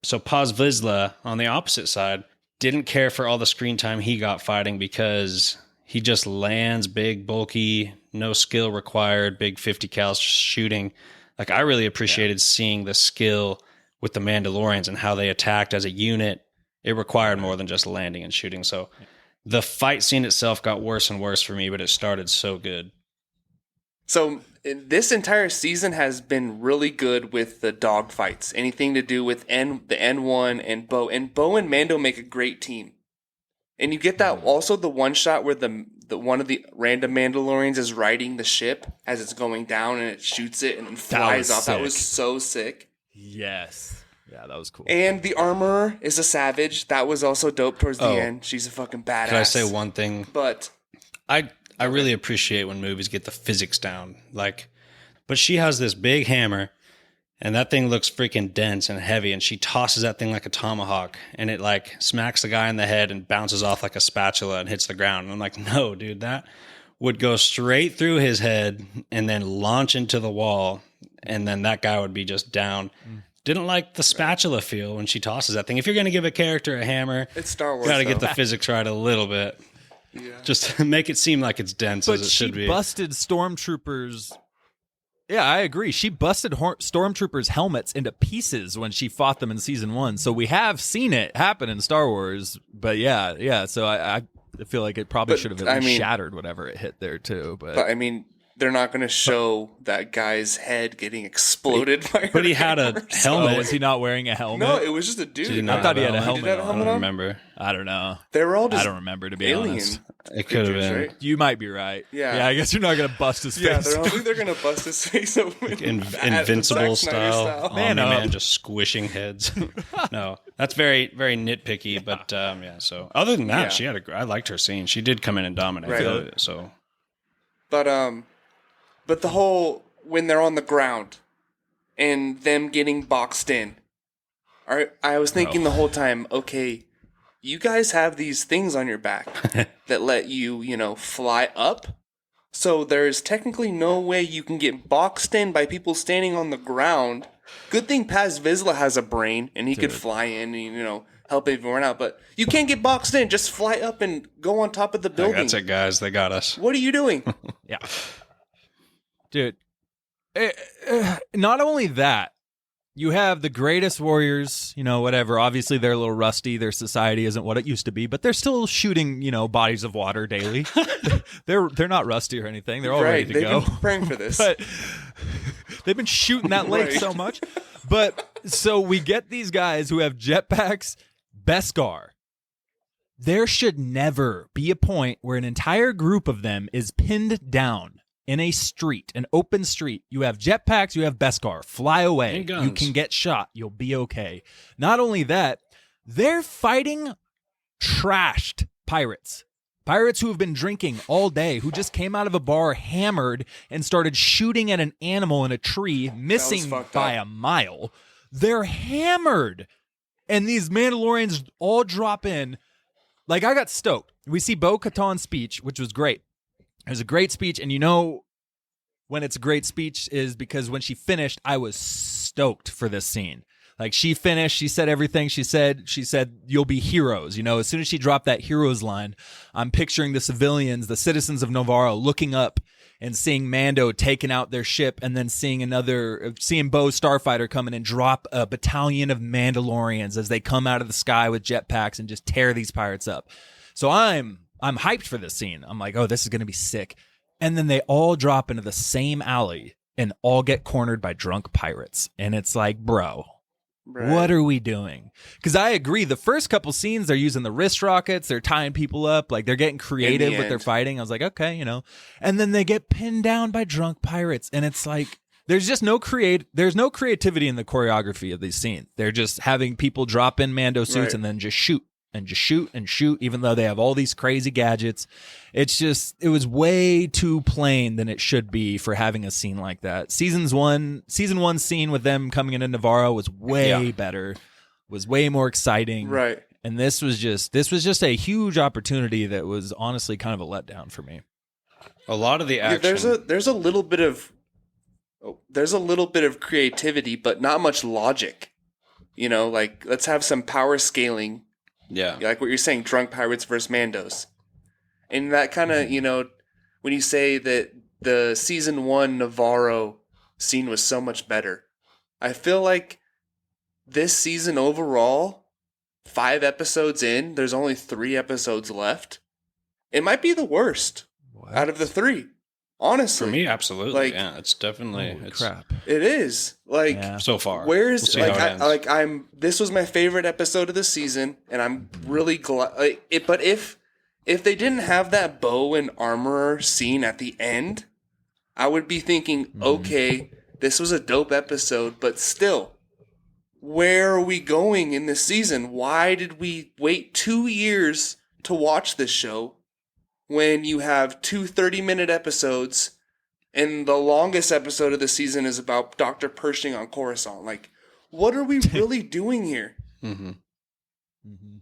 Speaker 1: so Paz Vizsla on the opposite side didn't care for all the screen time he got fighting because he just lands big, bulky, no skill required, big 50 cal shooting. Like I really appreciated seeing the skill with the Mandalorians and how they attacked as a unit. It required more than just landing and shooting. So the fight scene itself got worse and worse for me, but it started so good.
Speaker 2: So this entire season has been really good with the dog fights. Anything to do with the N1 and Bo. And Bo and Mando make a great team. And you get that also the one shot where the one of the random Mandalorians is riding the ship as it's going down and it shoots it and then flies off. That was so sick.
Speaker 3: Yes. Yeah, that was cool.
Speaker 2: And the armorer is a savage. That was also dope towards the end. She's a fucking badass.
Speaker 1: Can I say one thing?
Speaker 2: But
Speaker 1: I really appreciate when movies get the physics down. Like, but she has this big hammer, and that thing looks freaking dense and heavy, and she tosses that thing like a tomahawk, and it like smacks the guy in the head and bounces off like a spatula and hits the ground. And I'm like, no, dude, that would go straight through his head and then launch into the wall, and then that guy would be just down. Didn't like the spatula feel when she tosses that thing. If you're going to give a character a hammer,
Speaker 2: it's Star Wars.
Speaker 1: Got to get the physics right a little bit.
Speaker 2: Yeah.
Speaker 1: Just make it seem like it's dense as it should be.
Speaker 3: But she busted stormtroopers. Yeah, I agree. She busted stormtroopers' helmets into pieces when she fought them in season 1. So we have seen it happen in Star Wars. But yeah. So I feel like it probably should have at least shattered whatever it hit there too. But
Speaker 2: I mean, they're not going to show that guy's head getting exploded by her.
Speaker 1: But he had a helmet.
Speaker 3: Oh, was he not wearing a helmet?
Speaker 2: No, it was just a dude.
Speaker 3: I thought he had a helmet.
Speaker 2: Did have a helmet
Speaker 1: I don't
Speaker 2: on?
Speaker 1: remember.
Speaker 3: I don't know.
Speaker 2: They were all just
Speaker 3: I don't remember, to be
Speaker 2: alien
Speaker 3: honest.
Speaker 1: It could have
Speaker 2: creatures,
Speaker 1: been.
Speaker 2: right?
Speaker 3: You might be right.
Speaker 2: Yeah.
Speaker 3: I guess you're not going to bust his
Speaker 2: Yeah,
Speaker 3: face.
Speaker 2: I think they're going to bust his face open.
Speaker 1: Invincible style.
Speaker 3: Man
Speaker 1: Man,
Speaker 3: up.
Speaker 1: just squishing heads. No, that's very, very nitpicky. But yeah, so other than that,
Speaker 2: Yeah.
Speaker 1: I liked her scene. She did come in and dominate.
Speaker 2: Right.
Speaker 1: So,
Speaker 2: But the whole, when they're on the ground and them getting boxed in, I was thinking the whole time, okay, you guys have these things on your back that let you, fly up. So there's technically no way you can get boxed in by people standing on the ground. Good thing Paz Vizsla has a brain and he could fly in and, help everyone out. But you can't get boxed in. Just fly up and go on top of the building.
Speaker 1: that's it, guys. They got us.
Speaker 2: What are you doing?
Speaker 3: Yeah. Dude, not only that, you have the greatest warriors, whatever. Obviously, they're a little rusty. Their society isn't what it used to be, but they're still shooting, bodies of water daily. They're not rusty or anything. They're all ready to
Speaker 2: They've
Speaker 3: go.
Speaker 2: been praying for this.
Speaker 3: But they've been shooting that lake
Speaker 2: Right.
Speaker 3: so much. But so we get these guys who have jetpacks, Beskar. There should never be a point where an entire group of them is pinned down in a street, an open street. You have jetpacks, you have Beskar. Fly away.
Speaker 1: And guns.
Speaker 3: You can get shot. You'll be okay. Not only that, they're fighting trashed pirates. Pirates who have been drinking all day, who just came out of a bar hammered and started shooting at an animal in a tree, missing
Speaker 2: fucked
Speaker 3: by
Speaker 2: up.
Speaker 3: a mile. They're hammered. And these Mandalorians all drop in. Like, I got stoked. We see Bo-Katan's speech, which was great. It was a great speech, and when it's a great speech is because when she finished, I was stoked for this scene. Like, she finished, she said everything she said, you'll be heroes. As soon as she dropped that heroes line, I'm picturing the civilians, the citizens of Navarro looking up and seeing Mando taking out their ship, and then seeing Bo Starfighter come in and drop a battalion of Mandalorians as they come out of the sky with jetpacks and just tear these pirates up. So I'm hyped for this scene. I'm like, oh, this is going to be sick. And then they all drop into the same alley and all get cornered by drunk pirates. And it's like, bro, what are we doing? Because I agree. The first couple scenes, they're using the wrist rockets. They're tying people up. Like, they're getting creative with their fighting. I was like, okay, And then they get pinned down by drunk pirates. And it's like, there's just no creativity in the choreography of these scenes. They're just having people drop in Mando suits and then just shoot. And just shoot and shoot, even though they have all these crazy gadgets. It was way too plain than it should be for having a scene like that. Season one scene with them coming into Navarro was way better, was way more exciting.
Speaker 2: Right.
Speaker 3: And this was just a huge opportunity that was honestly kind of a letdown for me.
Speaker 1: A lot of the action.
Speaker 2: There's a little bit of creativity, but not much logic. Like, let's have some power scaling.
Speaker 1: Yeah.
Speaker 2: Like what you're saying, drunk pirates versus Mandos. And that kind of, when you say that the season 1 Navarro scene was so much better, I feel like this season overall, 5 episodes in, there's only 3 episodes left. It might be the worst out of the 3. Honestly.
Speaker 1: For me, absolutely.
Speaker 2: Like,
Speaker 1: yeah, it's definitely
Speaker 3: Crap.
Speaker 2: It is. Like,
Speaker 1: so far.
Speaker 2: Where's
Speaker 1: We'll see how it ends.
Speaker 2: this was my favorite episode of the season, and I'm really glad. But if they didn't have that bow and armorer scene at the end, I would be thinking, okay, this was a dope episode, but still, where are we going in this season? Why did we wait 2 years to watch this show when you have 2 30-minute episodes and the longest episode of the season is about Dr. Pershing on Coruscant? Like, what are we really doing here?
Speaker 1: Mm-hmm.
Speaker 3: Mm-hmm.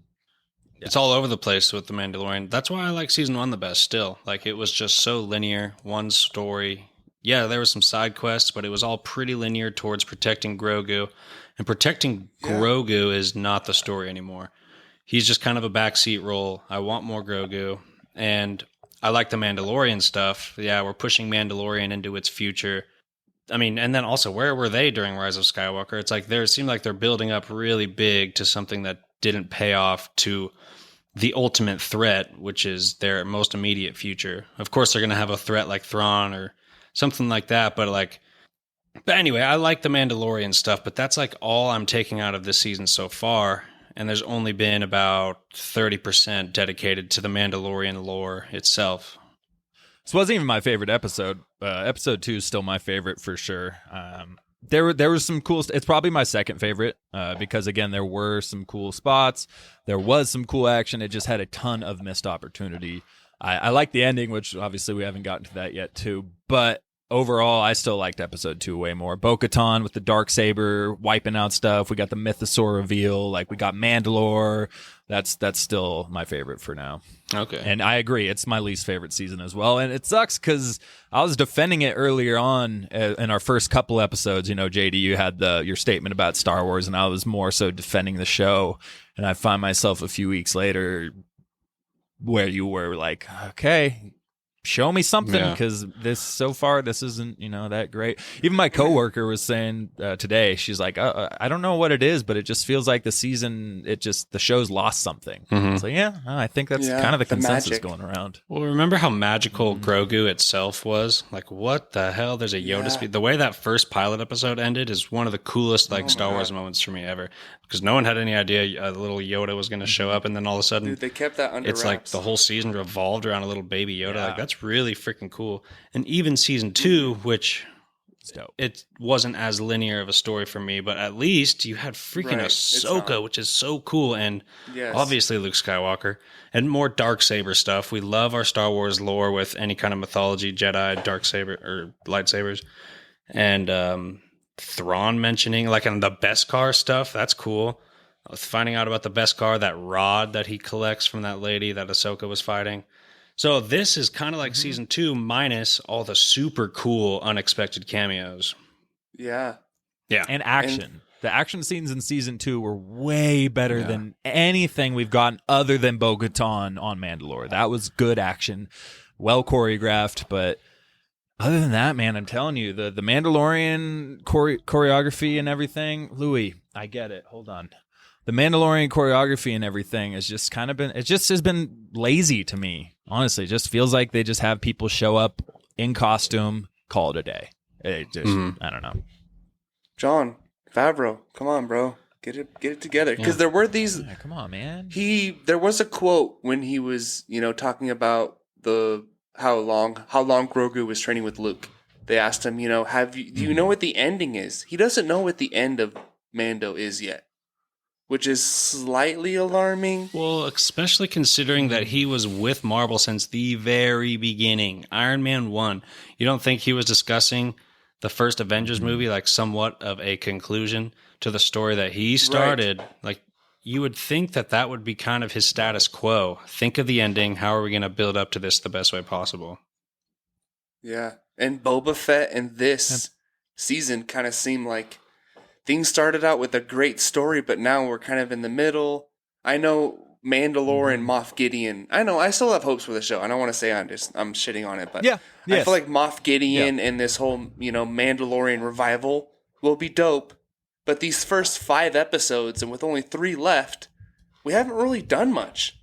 Speaker 3: Yeah.
Speaker 1: It's all over the place with The Mandalorian. That's why I like season 1 the best still. Like, it was just so linear, one story. Yeah, there were some side quests, but it was all pretty linear towards protecting Grogu. And protecting Grogu is not the story anymore. He's just kind of a backseat role. I want more Grogu. And I like the Mandalorian stuff. Yeah, we're pushing Mandalorian into its future. I mean, and then also, where were they during Rise of Skywalker? It's like it seemed like they're building up really big to something that didn't pay off to the ultimate threat, which is their most immediate future. Of course, they're going to have a threat like Thrawn or something like that, but anyway, I like the Mandalorian stuff, but that's like all I'm taking out of this season so far, and there's only been about 30% dedicated to the Mandalorian lore itself.
Speaker 3: This wasn't even my favorite episode. Episode 2 is still my favorite for sure. There was some cool. It's probably my second favorite because again, there were some cool spots. There was some cool action. It just had a ton of missed opportunity. I like the ending, which obviously we haven't gotten to that yet too. But overall, I still liked episode 2 way more. Bo-Katan with the Darksaber wiping out stuff. We got the Mythosaur reveal. Like, we got Mandalore. That's still my favorite for now.
Speaker 1: Okay.
Speaker 3: And I agree. It's my least favorite season as well. And it sucks because I was defending it earlier on in our first couple episodes. You know, JD, you had your statement about Star Wars, and I was more so defending the show. And I find myself a few weeks later where you were like, okay, show me something, because so far this isn't that great. Even my coworker was saying today, she's like, I don't know what it is, but it just feels like the show's lost something.
Speaker 1: Mm-hmm.
Speaker 3: So I think that's kind of the consensus going around.
Speaker 1: Well, remember how magical Grogu itself was? Like, what the hell? There's a Yoda speed. The way that first pilot episode ended is one of the coolest Star Wars moments for me ever, because no one had any idea a little Yoda was going to show up, and then all of a sudden,
Speaker 2: dude, they kept that under
Speaker 1: it's
Speaker 2: wraps.
Speaker 1: Like the whole season revolved around a little baby Yoda. Like, that's really freaking cool. And even season 2, which it wasn't as linear of a story for me, but at least you had freaking Ahsoka, which is so cool, and obviously Luke Skywalker, and more Darksaber stuff. We love our Star Wars lore with any kind of mythology, Jedi, Darksaber, or lightsabers, and Thrawn mentioning on the Beskar stuff. That's cool. Finding out about the Beskar, that rod that he collects from that lady that Ahsoka was fighting. So this is kind of like season 2 minus all the super cool unexpected cameos.
Speaker 2: Yeah.
Speaker 3: And action. The action scenes in season 2 were way better than anything we've gotten other than Bo-Katan on Mandalore. That was good action, well choreographed, but other than that, man, I'm telling you, the Mandalorian choreography and everything, Louis, I get it. Hold on. The Mandalorian choreography and everything has just has been lazy to me. Honestly, it just feels like they just have people show up in costume, call it a day. It just, I don't know.
Speaker 2: Jon Favreau, come on, bro. Get it together. Because there were these...
Speaker 3: Yeah, come on, man.
Speaker 2: There was a quote when he was, talking about how long Grogu was training with Luke. They asked him, do you know what the ending is? He doesn't know what the end of Mando is yet, which is slightly alarming.
Speaker 1: Well, especially considering that he was with Marvel since the very beginning. Iron Man 1. You don't think he was discussing the first Avengers movie like somewhat of a conclusion to the story that he started? Right. Like, you would think that would be kind of his status quo. Think of the ending. How are we going to build up to this the best way possible?
Speaker 2: Yeah. And Boba Fett and this season kind of seem like things started out with a great story, but now we're kind of in the middle. I know Mandalore and Moff Gideon. I still have hopes for the show. I don't want to say I'm shitting on it, but I feel like Moff Gideon and this whole, Mandalorian revival will be dope. But these first 5 episodes, and with only 3 left, we haven't really done much.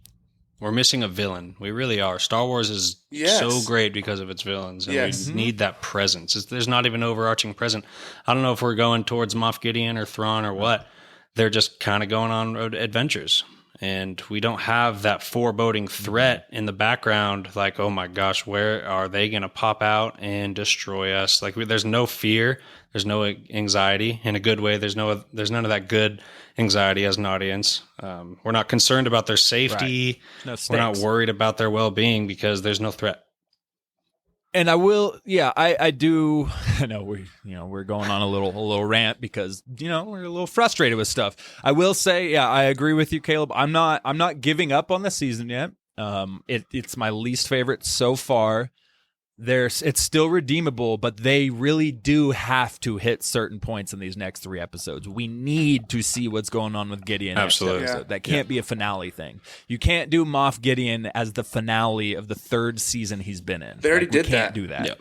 Speaker 1: We're missing a villain. We really are. Star Wars is so great because of its villains, and we need that presence. There's not even overarching presence. I don't know if we're going towards Moff Gideon or Thrawn or what. They're just kind of going on road adventures. and we don't have that foreboding threat in the background. Like, oh my gosh, where are they going to pop out and destroy us? Like, there's no fear, there's no anxiety in a good way. There's none of that good anxiety as an audience. We're not concerned about their safety.
Speaker 3: Right. No
Speaker 1: We're not
Speaker 3: stakes.
Speaker 1: worried about their well-being because there's no threat.
Speaker 3: And I will, I do. I know we're going on a little rant because we're a little frustrated with stuff. I will say, I agree with you, Caleb. I'm not giving up on the season yet. It's my least favorite so far. It's still redeemable, but they really do have to hit certain points in these next 3 episodes. We need to see what's going on with Gideon.
Speaker 1: Absolutely.
Speaker 3: Next episode. That can't be a finale thing. You can't do Moff Gideon as the finale of the 3rd season he's been in.
Speaker 2: They already did
Speaker 3: we can't
Speaker 2: that.
Speaker 3: do that.
Speaker 1: Yep.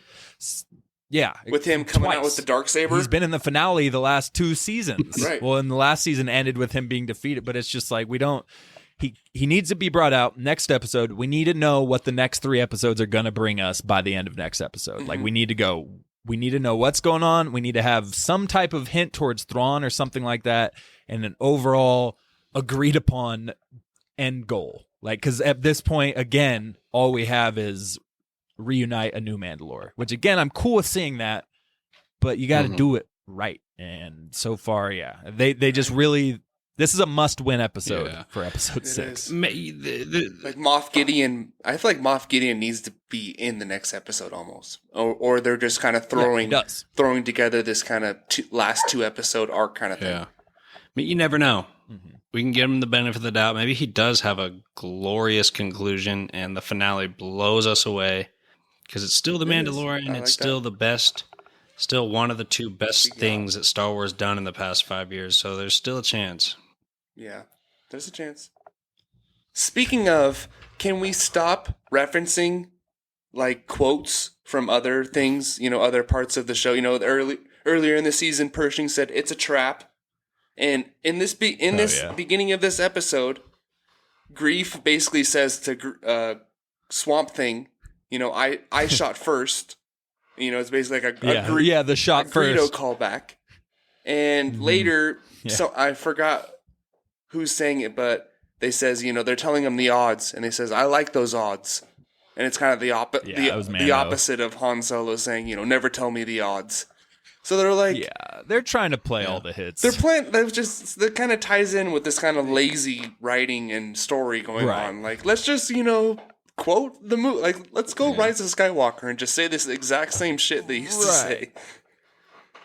Speaker 3: Yeah.
Speaker 2: With him coming out with the Darksaber.
Speaker 3: He's been in the finale the last 2 seasons.
Speaker 2: Right.
Speaker 3: Well, and the last season ended with him being defeated, but it's just like we don't. He needs to be brought out next episode. We need to know what the next 3 episodes are going to bring us by the end of next episode. Like we need to know what's going on. We need to have some type of hint towards Thrawn or something like that, and an overall agreed upon end goal. Like, because at this point, again, all we have is reunite a new Mandalore, which again, I'm cool with seeing that, but you got to do it right. And so far, they just really. This is a must-win episode for episode 6.
Speaker 2: Like Moff Gideon, I feel like Moff Gideon needs to be in the next episode almost, or they're just kind of throwing together this kind of last 2 episode arc kind of thing.
Speaker 1: Yeah, but you never know. Mm-hmm. We can give him the benefit of the doubt. Maybe he does have a glorious conclusion, and the finale blows us away because it's still the Mandalorian. It's still the best. Still one of the 2 best things that Star Wars done in the past 5 years. So there's still a chance.
Speaker 2: Yeah, there's a chance. Speaking of, can we stop referencing like quotes from other things, other parts of the show? Earlier in the season, Pershing said it's a trap, and in this beginning of this episode, Grief basically says to Swamp Thing, I shot first. It's basically like
Speaker 3: the shot
Speaker 2: a
Speaker 3: first
Speaker 2: Greedo callback, and later, so I forgot who's saying it, but they says, they're telling him the odds, and he says, I like those odds. And it's kind of the opposite of Han Solo saying, never tell me the odds. So they're like...
Speaker 3: Yeah, they're trying to play all the hits.
Speaker 2: That kind of ties in with this kind of lazy writing and story going on. Like, let's just, quote the movie. Like, let's go Rise of Skywalker and just say this exact same shit they used to say.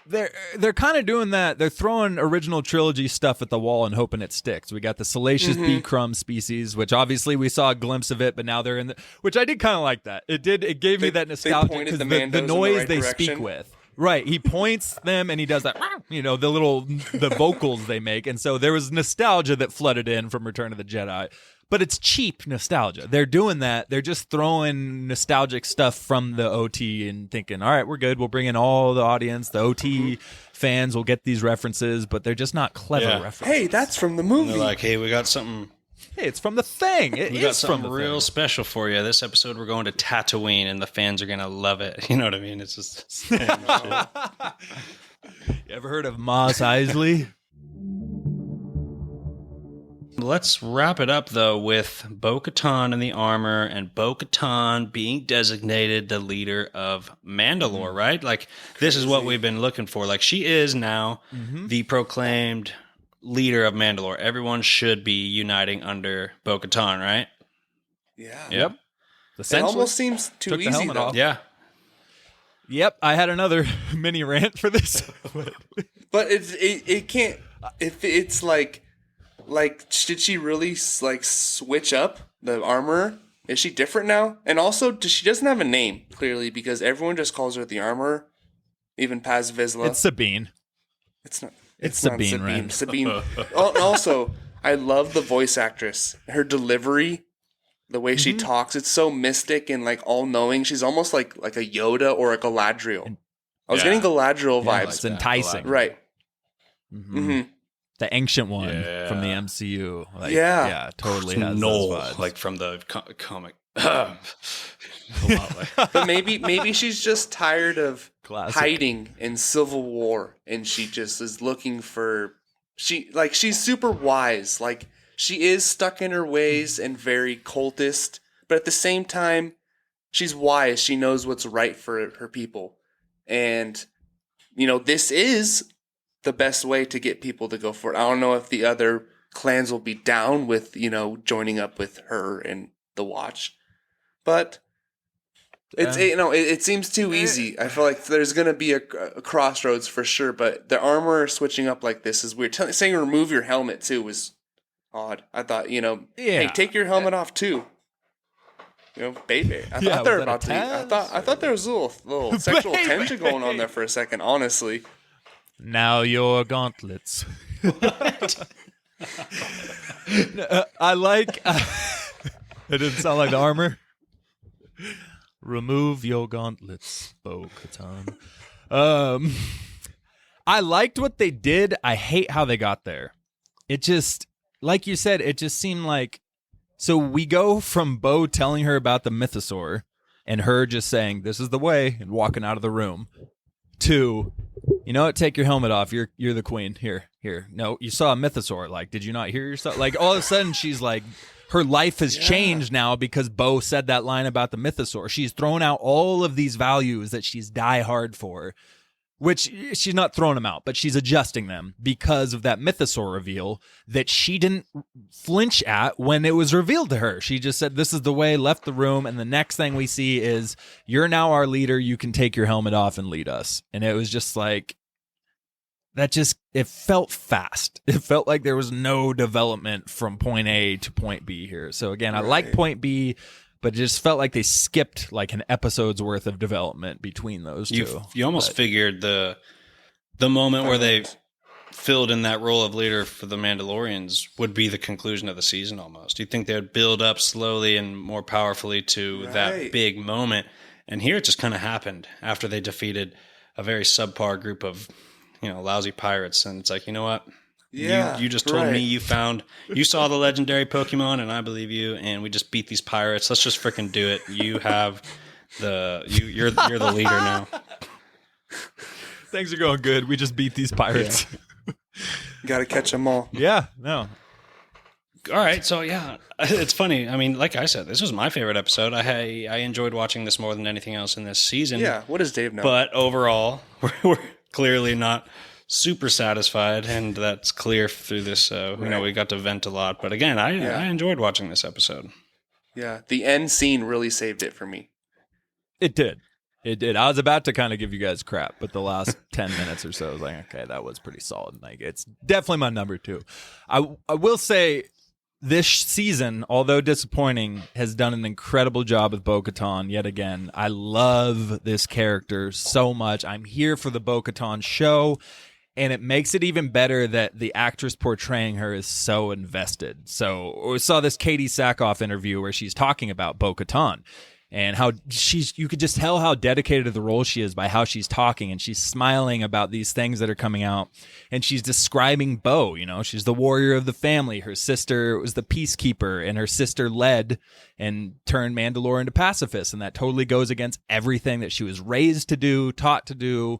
Speaker 3: They're kind of doing that. They're throwing original trilogy stuff at the wall and hoping it sticks. We got the Salacious Bee Crumb species, which obviously we saw a glimpse of it, but now they're in the... Which I did kind of like that. It gave me that nostalgia because the noise they speak with. Right. He points them and he does that, the vocals they make. And so there was nostalgia that flooded in from Return of the Jedi. But it's cheap nostalgia. They're doing that. They're just throwing nostalgic stuff from the OT and thinking, all right, we're good. We'll bring in all the audience. The OT fans will get these references, but they're just not clever references.
Speaker 2: Hey, that's from the movie.
Speaker 1: They're like, hey, we got something.
Speaker 3: Hey, it's from the thing. We
Speaker 1: got something real special for you. This episode, we're going to Tatooine, and the fans are going to love it. You know what I mean? It's just... You
Speaker 3: ever heard of Mos Eisley?
Speaker 1: Let's wrap it up, though, with Bo-Katan in the armor and Bo-Katan being designated the leader of Mandalore, right? Like, this is what we've been looking for. Like, she is now the proclaimed leader of Mandalore. Everyone should be uniting under Bo-Katan, right?
Speaker 2: Yeah.
Speaker 1: Yep.
Speaker 2: It almost seems too easy, though.
Speaker 3: Off.
Speaker 1: Yeah.
Speaker 3: Yep. I had another mini rant for this.
Speaker 2: But it can't... If it's like, did she really switch up the armor? Is she different now? And also, she doesn't have a name, clearly, because everyone just calls her the armor, even Paz Vizsla.
Speaker 3: It's Sabine.
Speaker 2: It's not.
Speaker 3: It's Sabine, right?
Speaker 2: Sabine. Oh, and also, I love the voice actress. Her delivery, the way she talks, it's so mystic and all-knowing. She's almost like a Yoda or a Galadriel. I was getting Galadriel vibes.
Speaker 3: It's enticing.
Speaker 2: Right.
Speaker 3: The ancient one from the MCU. Totally has
Speaker 1: Noel,
Speaker 3: those vibes.
Speaker 1: like from the comic.
Speaker 2: But maybe she's just tired of
Speaker 3: Classic.
Speaker 2: hiding in Civil War, and she just is looking for she's super wise. Like she is stuck in her ways and very cultist, but at the same time, she's wise. She knows what's right for her people. And, this is the best way to get people to go for it. I don't know if the other clans will be down with, joining up with her and the Watch. But it seems too easy. I feel like there's going to be a crossroads for sure, but the armor switching up like this is weird. Saying remove your helmet too was odd. I thought, hey, take your helmet off too. Baby. I thought they were about to. I thought there was a little sexual tension going on there for a second. Honestly.
Speaker 3: Now your gauntlets. I like. It didn't sound like the armor. Remove your gauntlets, Bo-Katan. I liked what they did. I hate how they got there. It just, like you said, it just seemed like. So we go from Bo telling her about the mythosaur and her just saying, "This is the way," and walking out of the room, to, you know what, take your helmet off. You're the queen. Here. No, you saw a mythosaur. Like, did you not hear yourself? Like, all of a sudden she's like, her life has changed now because Bo said that line about the mythosaur. She's thrown out all of these values that she's diehard for, which she's not throwing them out, but she's adjusting them because of that mythosaur reveal that she didn't flinch at when it was revealed to her. She just said, "This is the way," left the room, and the next thing we see is, "You're now our leader. You can take your helmet off and lead us." And it was just like, it felt fast. It felt like there was no development from point A to point B here. So again, I like point B, but it just felt like they skipped like an episode's worth of development between those two.
Speaker 1: You almost figured the moment where they filled in that role of leader for the Mandalorians would be the conclusion of the season almost. You'd think they would build up slowly and more powerfully to that big moment. And here it just kind of happened after they defeated a very subpar group of lousy pirates, and it's like, you know what? Yeah, you just told me you saw the legendary Pokemon, and I believe you, and we just beat these pirates. Let's just freaking do it. You have you're the leader now.
Speaker 3: Things are going good. We just beat these pirates.
Speaker 2: Yeah. Got to catch them all.
Speaker 3: Yeah, no.
Speaker 1: All right, so yeah, it's funny. I mean, like I said, this was my favorite episode. I enjoyed watching this more than anything else in this season.
Speaker 2: Yeah, what does Dave know?
Speaker 1: But overall, we're clearly not super satisfied, and that's clear through this. We got to vent a lot, but again, I enjoyed watching this episode.
Speaker 2: Yeah, the end scene really saved it for me.
Speaker 3: It did. I was about to kind of give you guys crap, but the last 10 minutes or so, I was like, okay, that was pretty solid. Like, it's definitely my number 2. I will say, this season, although disappointing, has done an incredible job with Bo-Katan yet again. I love this character so much. I'm here for the Bo-Katan show, and it makes it even better that the actress portraying her is so invested. So we saw this Katie Sackhoff interview where she's talking about Bo-Katan and how you could just tell how dedicated to the role she is by how she's talking, and she's smiling about these things that are coming out, and she's describing Bo. She's the warrior of the family. Her sister was the peacekeeper, and her sister led and turned Mandalorian into pacifist, and that totally goes against everything that she was raised to do, taught to do.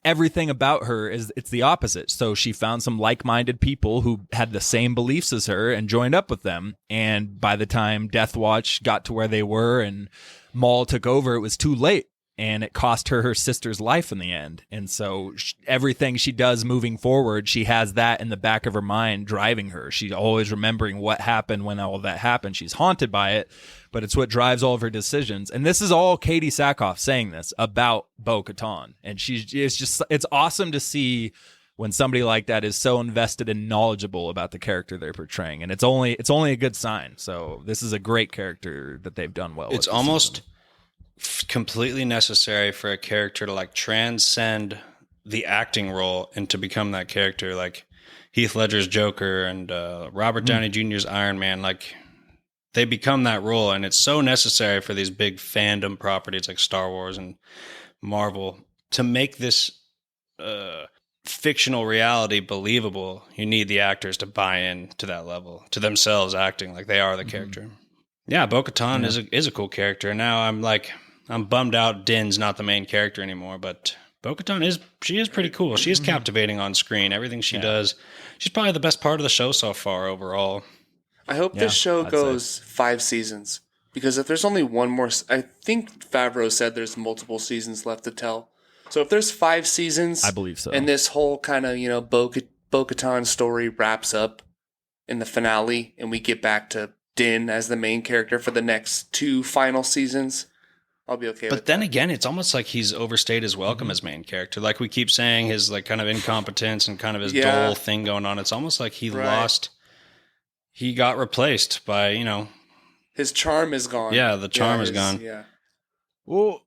Speaker 3: Everything about her it's the opposite. So she found some like-minded people who had the same beliefs as her and joined up with them. And by the time Death Watch got to where they were and Maul took over, it was too late. And it cost her sister's life in the end. And so everything she does moving forward, she has that in the back of her mind driving her. She's always remembering what happened when all that happened. She's haunted by it, but it's what drives all of her decisions. And this is all Katie Sackhoff saying this about Bo-Katan. And it's awesome to see when somebody like that is so invested and knowledgeable about the character they're portraying. And it's only a good sign. So this is a great character that they've done well with.
Speaker 1: It's almost completely necessary for a character to like transcend the acting role and to become that character, like Heath Ledger's Joker and Robert Downey Jr.'s Iron Man. Like, they become that role, and it's so necessary for these big fandom properties like Star Wars and Marvel to make this fictional reality believable. You need the actors to buy in to that level, to themselves acting like they are the character. Yeah, Bo-Katan is a cool character. Now I'm bummed out Din's not the main character anymore, but Bo-Katan she is pretty cool. She is captivating on screen. Everything she does. She's probably the best part of the show so far overall.
Speaker 2: I hope this show goes 5 seasons. Because if there's only one more... I think Favreau said there's multiple seasons left to tell. So if there's 5 seasons...
Speaker 3: I believe so.
Speaker 2: And this whole kind of, Bo-Katan story wraps up in the finale, and we get back to Din as the main character for the next 2 final seasons... I'll be okay with that.
Speaker 1: But then again, it's almost like he's overstayed his welcome as main character. Like we keep saying, his like kind of incompetence and kind of his dull thing going on. It's almost like he got replaced by,
Speaker 2: his charm is gone.
Speaker 1: Yeah, the charm is gone.
Speaker 2: Yeah.
Speaker 3: Well,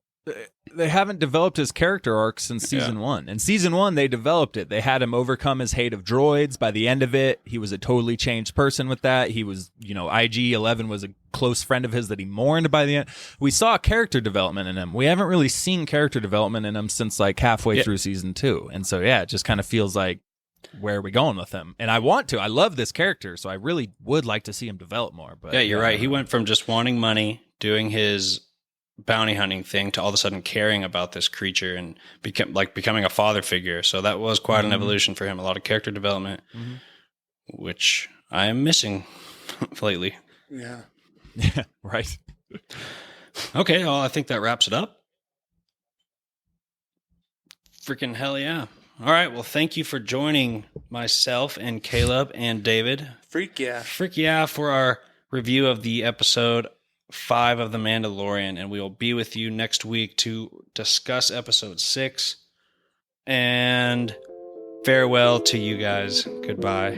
Speaker 3: they haven't developed his character arc since season 1. In season 1, they developed it. They had him overcome his hate of droids. By the end of it, he was a totally changed person with that. He was, IG-11 was a close friend of his that he mourned by the end. We saw character development in him. We haven't really seen character development in him since like halfway through season 2. And so, it just kind of feels like, where are we going with him? And I love this character, so I really would like to see him develop more. But
Speaker 1: yeah, you're right. He went from just wanting money, doing his bounty hunting thing, to all of a sudden caring about this creature and becoming a father figure. So that was quite an evolution for him. A lot of character development, which I am missing lately.
Speaker 2: Yeah.
Speaker 3: Yeah, right.
Speaker 1: Okay, well, I think that wraps it up. Freaking hell yeah. All right, well, thank you for joining myself and Caleb and David.
Speaker 2: Freak yeah.
Speaker 1: Freak yeah for our review of the episode 5 of The Mandalorian, and we will be with you next week to discuss episode 6. And farewell to you guys. Goodbye.